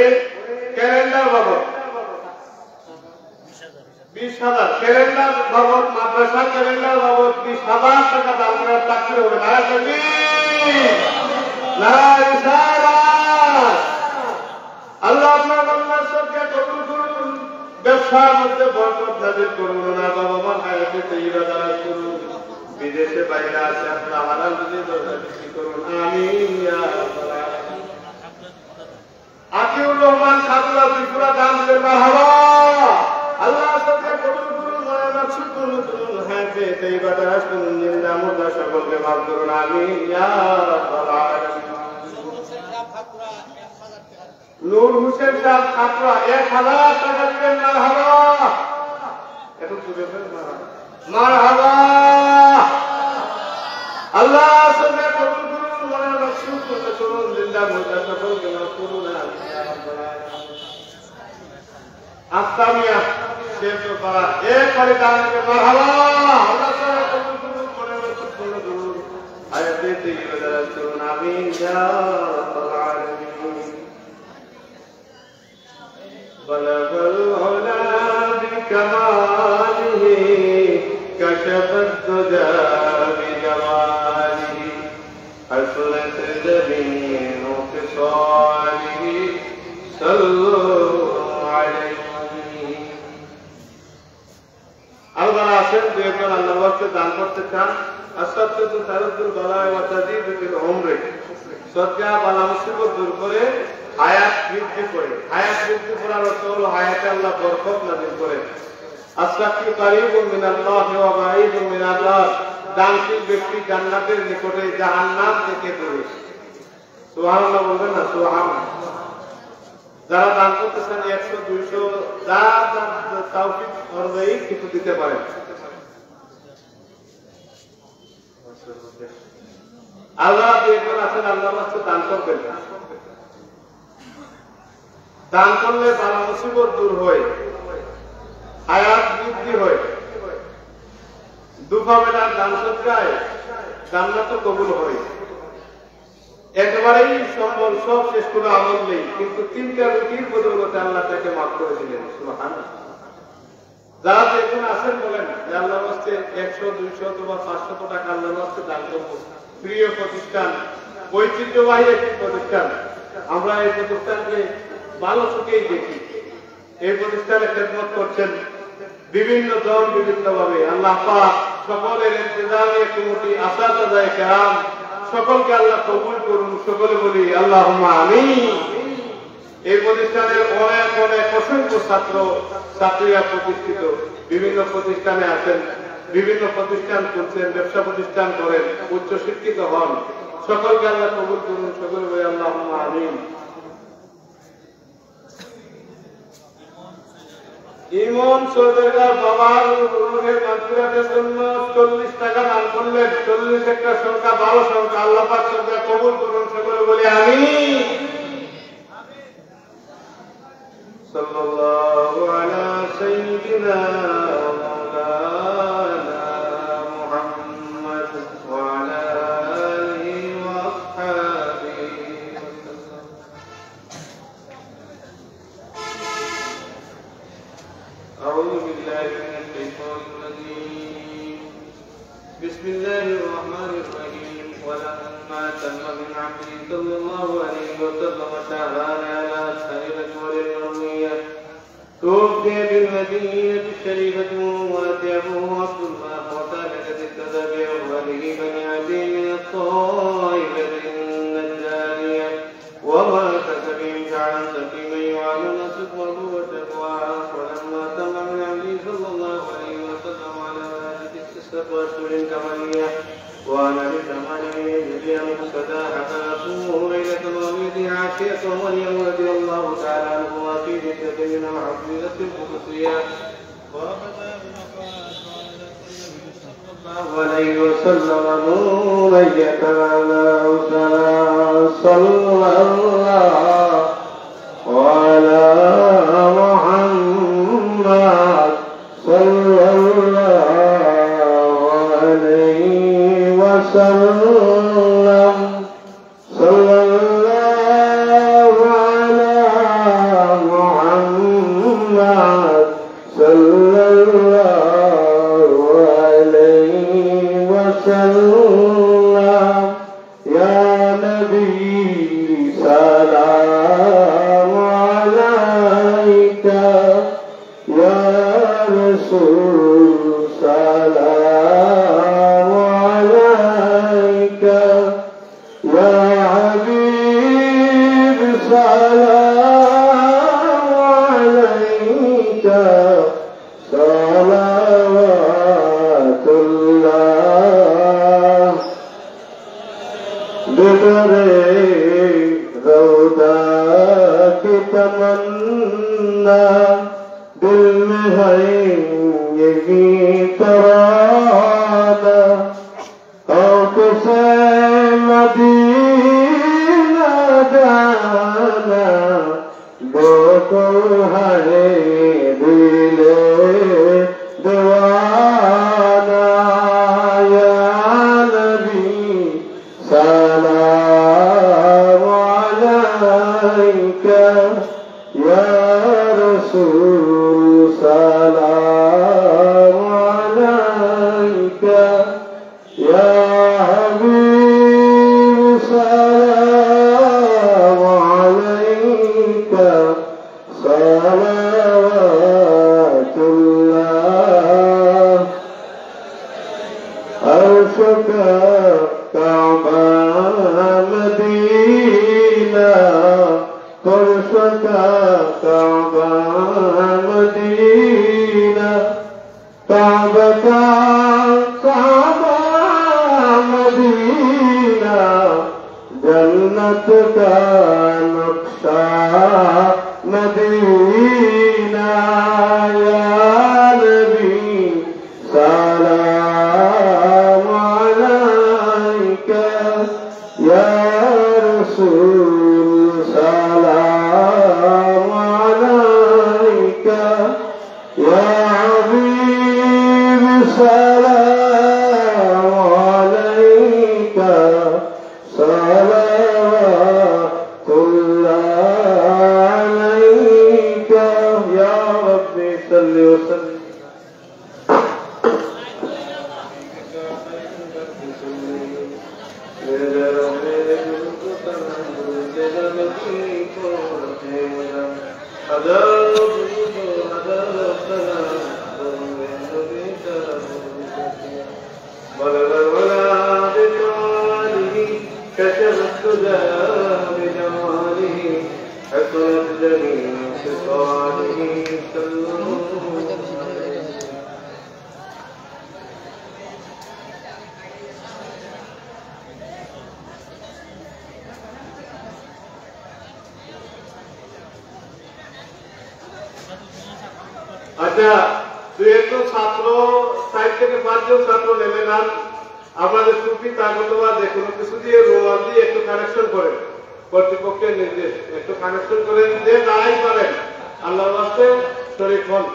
ক্যালেন্ডার বাবদ 20,000 ক্যালেন্ডার বাবদ, মাদ্রাসা ক্যালেন্ডার বাবদ 20,000 টাকা দান করার তাকবীর হবে। নারে তাকবীর, নারে রিসালাত। আল্লাহ আপনার বান্দার সবকে কবুল করুন, ব্যবসার মধ্যে বরকত নাযিল করুন, না বাবা মার হায়াতে তাইয়্যিবা দান করুন। বিদেশে বাইরে আছে আপনার হালাল রুজির দরজা বৃদ্ধি করুন, আমিন ইয়া রাব্বাল আলামিন। আতিউর রহমান খাতুরা ত্রিপুরা দান করে মারহাবা। আল্লাহ সাথে কবুল করুন, মনের মাকসুদ পূর্ণ করুন, হায়াতে তাইয়্যিবা দান করুন, জিন্দা মুর্দা সকলকে মাফ করুন, আমিন ইয়া রাব্বাল আলামিন। নূর হোসেন সাহেব খাতুরা 1000 টাকা দিবেন, মারহাবা। এত জোরে মারহাবা। আল্লাহ সাথে কবুল করুন, মনের মাকসুদ পূর্ণ করুন, জিন্দা মুর্দা সকলকে মাফ করুন, আমিন ইয়া রাব্বাল আলামিন। আস্তামিয়া শেরপাড়া একবারে দান করে মারহাবা। আল্লাহ সাথে কবুল করুন, মনের মাকসুদ পূর্ণ করুন, হায়াতে তাইয়্যিবা দান করুন, আমিন ইয়া রাব্বাল আলামিন। بلغ العلا بكماله كشف الدجى بجماله حسنت جميع خصاله صلوا عليه। আল্লাহ আছেন দুইজন আল্লাহর ওয়াস্তে দান করতে চান। আসাদুল তারুল বালায় ওয়া তাজিদুল উমরে, সদকা বালা মুসিবত দূর করে হায়াত বৃদ্ধি করে। হায়াত বৃদ্ধি করার অর্থ হলো হায়াতে আল্লাহ বরকত নাযিল করে। আসসাকি কারীবুম মিনাল্লাহি ওয়া বাঈদুম মিনাল্লাহ, দানশীল ব্যক্তি জান্নাতের নিকটে, জাহান্নাম থেকে দূরে। সুবহানাল্লাহ বলবেন না? সুবহানাল্লাহ। যারা দান করতেছেন 100 200 যা তাওফিক অনুযায়ী কিছু দিতে পারেন। আল্লাহ দিয়েছেন আছেন, আল্লাহর রাস্তে দান করবেন। দান করলে বালা মুসিবত দূর হয়, হায়াত বৃদ্ধি হয়। দুফা বেটার দান সদকায় জান্নাত কবুল হয়। একেবারেই সম্বল সব শেষ করে আমল নেই, কিন্তু 3টা রুটির বদৌলতে আল্লাহ তাকে মাফ করে দিলেন। সুবহানাল্লাহ। যারা যেখানে আছেন বলেন যে আল্লাহর রাস্তে 100 200 অথবা 500 টাকা আল্লাহর রাস্তে দান করব। প্রিয় প্রতিষ্ঠান, ঐতিহ্যবাহী একটি প্রতিষ্ঠান। আমরা এই প্রতিষ্ঠানকে ভালো চোখেই দেখি। এই প্রতিষ্ঠানে খেদমত করছেন বিভিন্ন জন বিভিন্নভাবে। আল্লাহ পাক সকলের ইন্তজামিয়া কমিটি, আসাতায়ে কেরাম সকলকে আল্লাহ কবুল করুন। সকলে বলি আল্লাহুম্মা আমিন। এই প্রতিষ্ঠানের অনেক অনেক অসংখ্য ছাত্র ছাত্রীরা প্রতিষ্ঠিত, বিভিন্ন প্রতিষ্ঠানে আছেন, বিভিন্ন প্রতিষ্ঠান করছেন, ব্যবসা প্রতিষ্ঠান করেন, উচ্চ শিক্ষিত হন। সকলকে আল্লাহ কবুল করুন। সকলে বলি আল্লাহুম্মা আমিন। ইমন সৌদাগর বাবার রুহের মাগফিরাতের জন্য 40 টাকা দান করলেন। 40 একটা সংখ্যা, 12 সংখ্যা। আল্লাহ পাক সংখ্যা কবুল করুন। সকলে বলি আমিন। সাল্লাল্লাহু আলা সাইয়্যিদিনা মাওলানা মুহাম্মদ ওয়া আলা আলিহি ওয়া আসহাবিহি। أعوذ بالله من الشيطان الرجيم. بسم الله الرحمن الرحيم. ولما تم من عبده صلى الله عليه وسلم شهران على أسهل الأشهر اليومية توفي بالمدينة الشريفة وأتبعه عبد الله وثابتة التدابير وله بني عدي من الطائفة النجارية ومات سبيل جعلا سكيما يعامل سكره وتقواه. ولما تم من عبده صلى الله عليه وسلم على هذه 9 أشهر كمالية وأنا بثمانه يجري مقتدى حتى أصومه ليلة مولده عاشية مريم رضي الله تعالى عنه وفي ذكر من الحفظة القدسية وبدا الله عليه وسلم نورا يتعالى صلى الله وعلى محمد صلى الله عليه وسلم. صلى الله على محمد صلى الله عليه وسلم. يا نبي سلام عليك، يا رسول سلام عليك، يا حبيب سلام عليك. صلوات الله بدري روضاك تمنى بالمهيج ترانا أو كسى مدينة دانا بكل هاي دلي دوانا. يا نبي سلام عليك، يا رسول سلام عليك، يا حبيب سلام عليك. صلوات الله عرشك كعبة مدينة، فرشك كعبة مدينة، كعبة كعبة مدينة، جنتك نقشة مدينة. يا نبي سلام عليك، يا رسول سلام عليك، يا حبيب سلام عليك. صلوات الله عليك. يا ربي صل وسلم هذا بلغ العلا بكماله كشف الدجى بجماله حسنت جميع خصاله আচ্ছা, দুই একজন ছাত্র 4 থেকে 5 জন ছাত্র নেমে নেন, আমাদের টুপি কাগজ বা যে কোনো কিছু দিয়ে রোয়াল দিয়ে একটু কানেকশন করেন, কর্তৃপক্ষের নির্দেশ একটু কানেকশন করেন, যে দাঁড়াই পারেন আল্লাহর রাস্তে শরীক হন।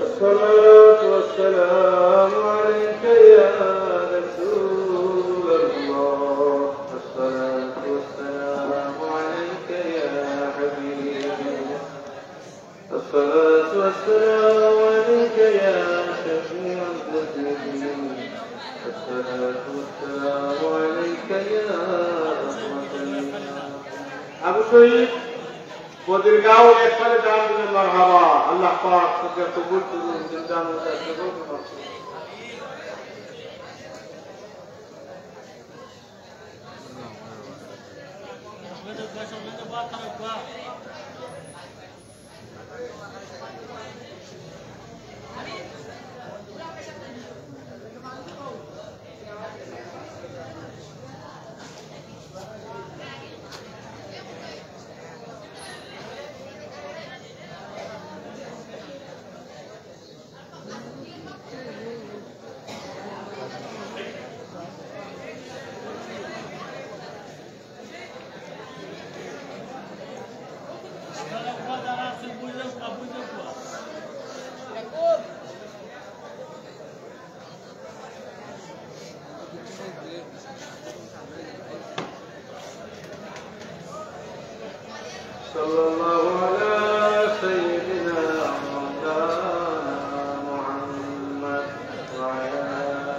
الصلاة والسلام عليك يا رسول الله الصلاة والسلام عليك يا حبيبي الصلاة والسلام عليك يا شفيع المذنبين الصلاة والسلام عليك يا رحمة الله أبو سعيد ودرگاو ایک پھلے جان دے مرحبا اللہ پاک کے قبول کرو زندہ مدد کرو صلى الله على سيدنا مولانا محمد وعلى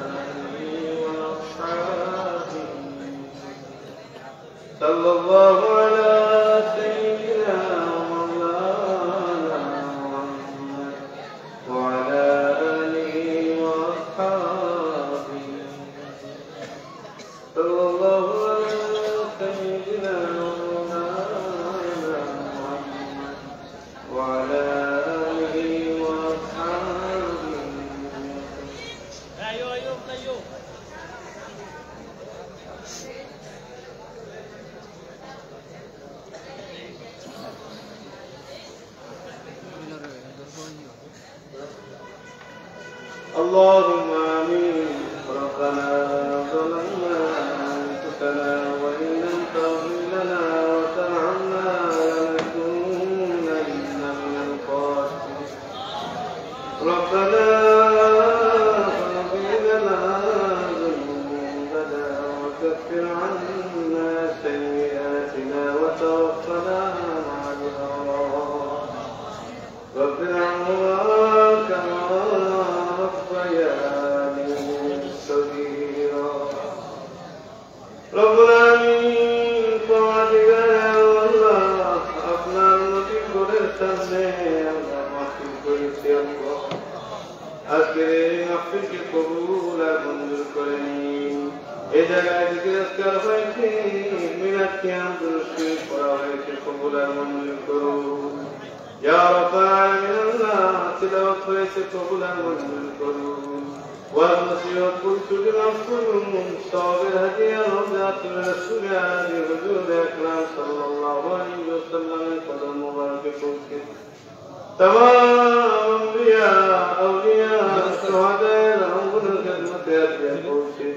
آله وأصحابه صلى الله على سيدنا مولانا محمد وعلى آله وأصحابه صلى الله على سيدنا وعلى آله وأصحابه اللهم آمين ربنا ظلمنا أنفسنا وإن لم تغفر لنا وترحمنا ربنا اغفر لنا ذنوبنا وكفر عنا سيئاتنا وتوفنا مع الأبرار رب ارحمهما كما ربياني صغيرا رب العالمين طاعتك يا الله أبنى النبي قرية আজকের এই মাহফিলকে কবুল আর মঞ্জুর করে নিন। এই জায়গায় জিজ্ঞাসা হয়েছে মিলাদ কিয়াম দুরূদ শরীফ পড়া হয়েছে, কবুল আর মঞ্জুর করুন। ইয়া রাব্বাল আলামিন আল্লাহ তিলাওয়াত হয়েছে, কবুল আর মঞ্জুর করুন। ওয়াজ নসিহত কুলসুল মাফ করুন। সওয়াবের হাদিয়া রওজাতুল রাসূল আলী হুজুর আকরাম সাল্লাল্লাহু আলাইহি ওয়াসাল্লামের কদম মোবারকে পৌঁছে तमाम अंबिया औलिया शुहदा रहमतुल खिदमत अतिया पहुंचे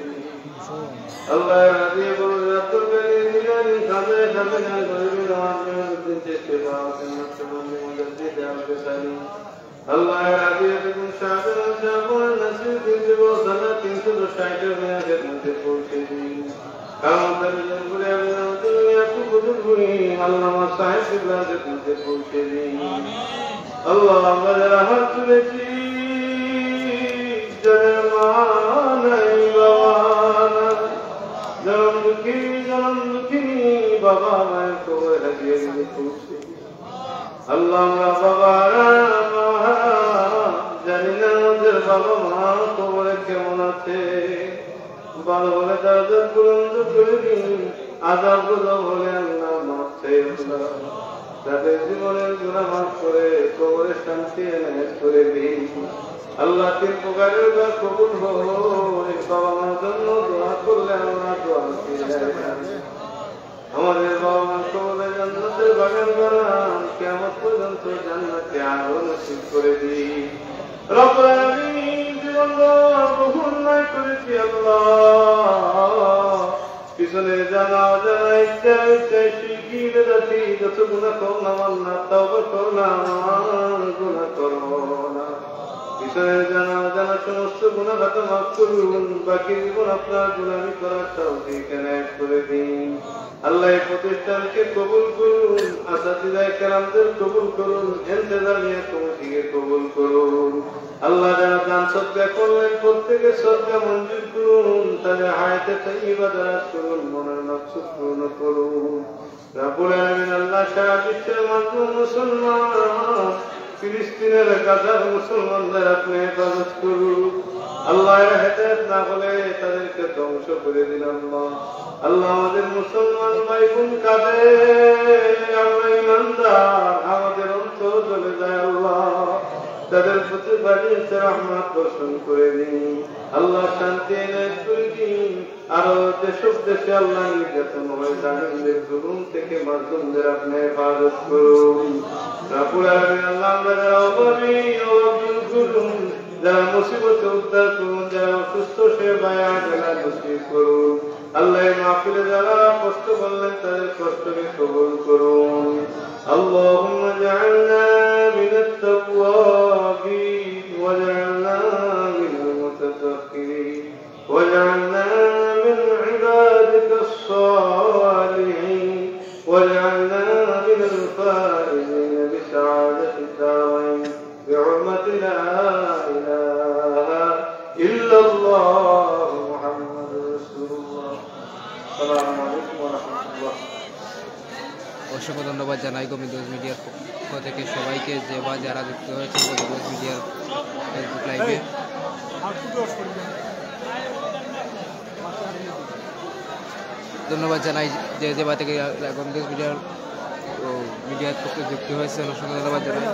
अल्लाह राजी बरकत करे निगानी खादे खादे ना गरीब नवाज में दिन से बात मस्तबन मुजद्दिद आपके सानी अल्लाह राजी तुम शाबिर जाबो नसीब दिन वो सना 360 में खिदमत पहुंचे काम दर्जन बुरे बिना दुनिया को बुजुर्ग हुई अल्लाह साहिब बिला खिदमत पहुंचे आमीन Allah merhamet tuletti Cemal'ay babana Canım duki baba मैं को हदिया में पूछे আল্লাহ আমরা বাবারা জানি না আমাদের বাবা মা কবরে কেমন আছে, ভালো বলে তাদের বুলন্দ করে দিন, আজাব গুলো বলে আল্লাহ মাফ চাই আল্লাহ, তাদের জীবনের গুনাহ মাফ করে কবরে শান্তি এনায়েত করে দিন আল্লাহ। তিন প্রকারের দোয়া কবুল হয়, বাবা মার জন্য দোয়া করলে আমরা দোয়া আমাদের বাবা মা কবরে জান্নাতের বাগান বানান, কিয়ামত পর্যন্ত জান্নাতে আরো নসিব করে দিন রব্বুল আলামিন। জীবন বহু অন্যায় করেছি আল্লাহ, পিছনে জানা জানা ইচ্ছা ইচ্ছা শিরকি বেদাতি যত গুনাহ করো না আল্লাহ, তওবা করো না, গুনাহ করো না, পিছনে জানা জানা সমস্ত গুনাহ খাতা মাফ করুন, বাকি জীবন আপনার গুনাহি করার তৌফিক এনায়েত করে দিন আল্লাহ। এই প্রতিষ্ঠানকে কবুল করুন, আসাতিদায়ে কেরামদের কবুল করুন, ইন্তেজামিয়া কমিটিকে কবুল করুন আল্লাহ। যারা দান সদকা করলেন প্রত্যেকের সদকা মঞ্জুর করুন, তাদের হায়াতে তাইয়্যিবা দারাজ করুন, মনের মাকসুদ পূর্ণ করুন রব্বুল আলামিন। আল্লাহ সারা বিশ্বের মাধ্যম মুসলমান, ফিলিস্তিনের গাজার মুসলমানদের আপনি হেফাজত করুন আল্লাহ। এরা হেদায়েত না হলে তাদেরকে ধ্বংস করে দিন আল্লাহ। আল্লাহ আমাদের মুসলমান ভাই বোন কাঁদে, আমরা ইমানদার, আমাদের অন্তর জ্বলে যায় আল্লাহ, তাদের প্রতি বাড়িতে রহমত বর্ষণ করে দিন আল্লাহ, শান্তি এনায়েত করে দিন। আরো দেশে দেশে আল্লাহ নির্যাতন হয় জালিমদের জুলুম থেকে মাসুমদের আপনি হেফাজত করুন রব্বুল আলামিন। আল্লাহ আমরা যারা অভাবী অভাবী করুন, যারা মুসিবতে উদ্ধার করুন, যারা অসুস্থ সে বায়া যারা নসিব করুন আল্লাহ। এই মাহফিলে যারা কষ্ট করলেন তাদের কষ্টকে কবুল করুন। আল্লাহুম্মা জাআলনা মিনাত তাওয়াবিন ওয়াজআলনা মিনাল মুতাতাহহিরিন ওয়াজআলনা মিন ইবাদিকাস সালিহিন ওয়াজআলনা মিনাল ফাইজিন বিসাআদাতিদ দারাইন বিহুরমাতি লা ইলাহা ইল্লাল্লাহ মুহাম্মাদুর রাসূলুল্লাহ। আসসালামু আলাইকুম ওয়া রাহমাতুল্লাহ। অসংখ্য ধন্যবাদ জানাই গোবিন্দগঞ্জ মিডিয়ার পক্ষ থেকে সবাইকে, যে বা যারা যুক্ত হয়েছে গোবিন্দগঞ্জ মিডিয়ার ফেসবুক লাইভে। ধন্যবাদ জানাই যে বা থেকে গোবিন্দগঞ্জ মিডিয়ার পক্ষে যুক্ত হয়েছে, অসংখ্য ধন্যবাদ জানাই।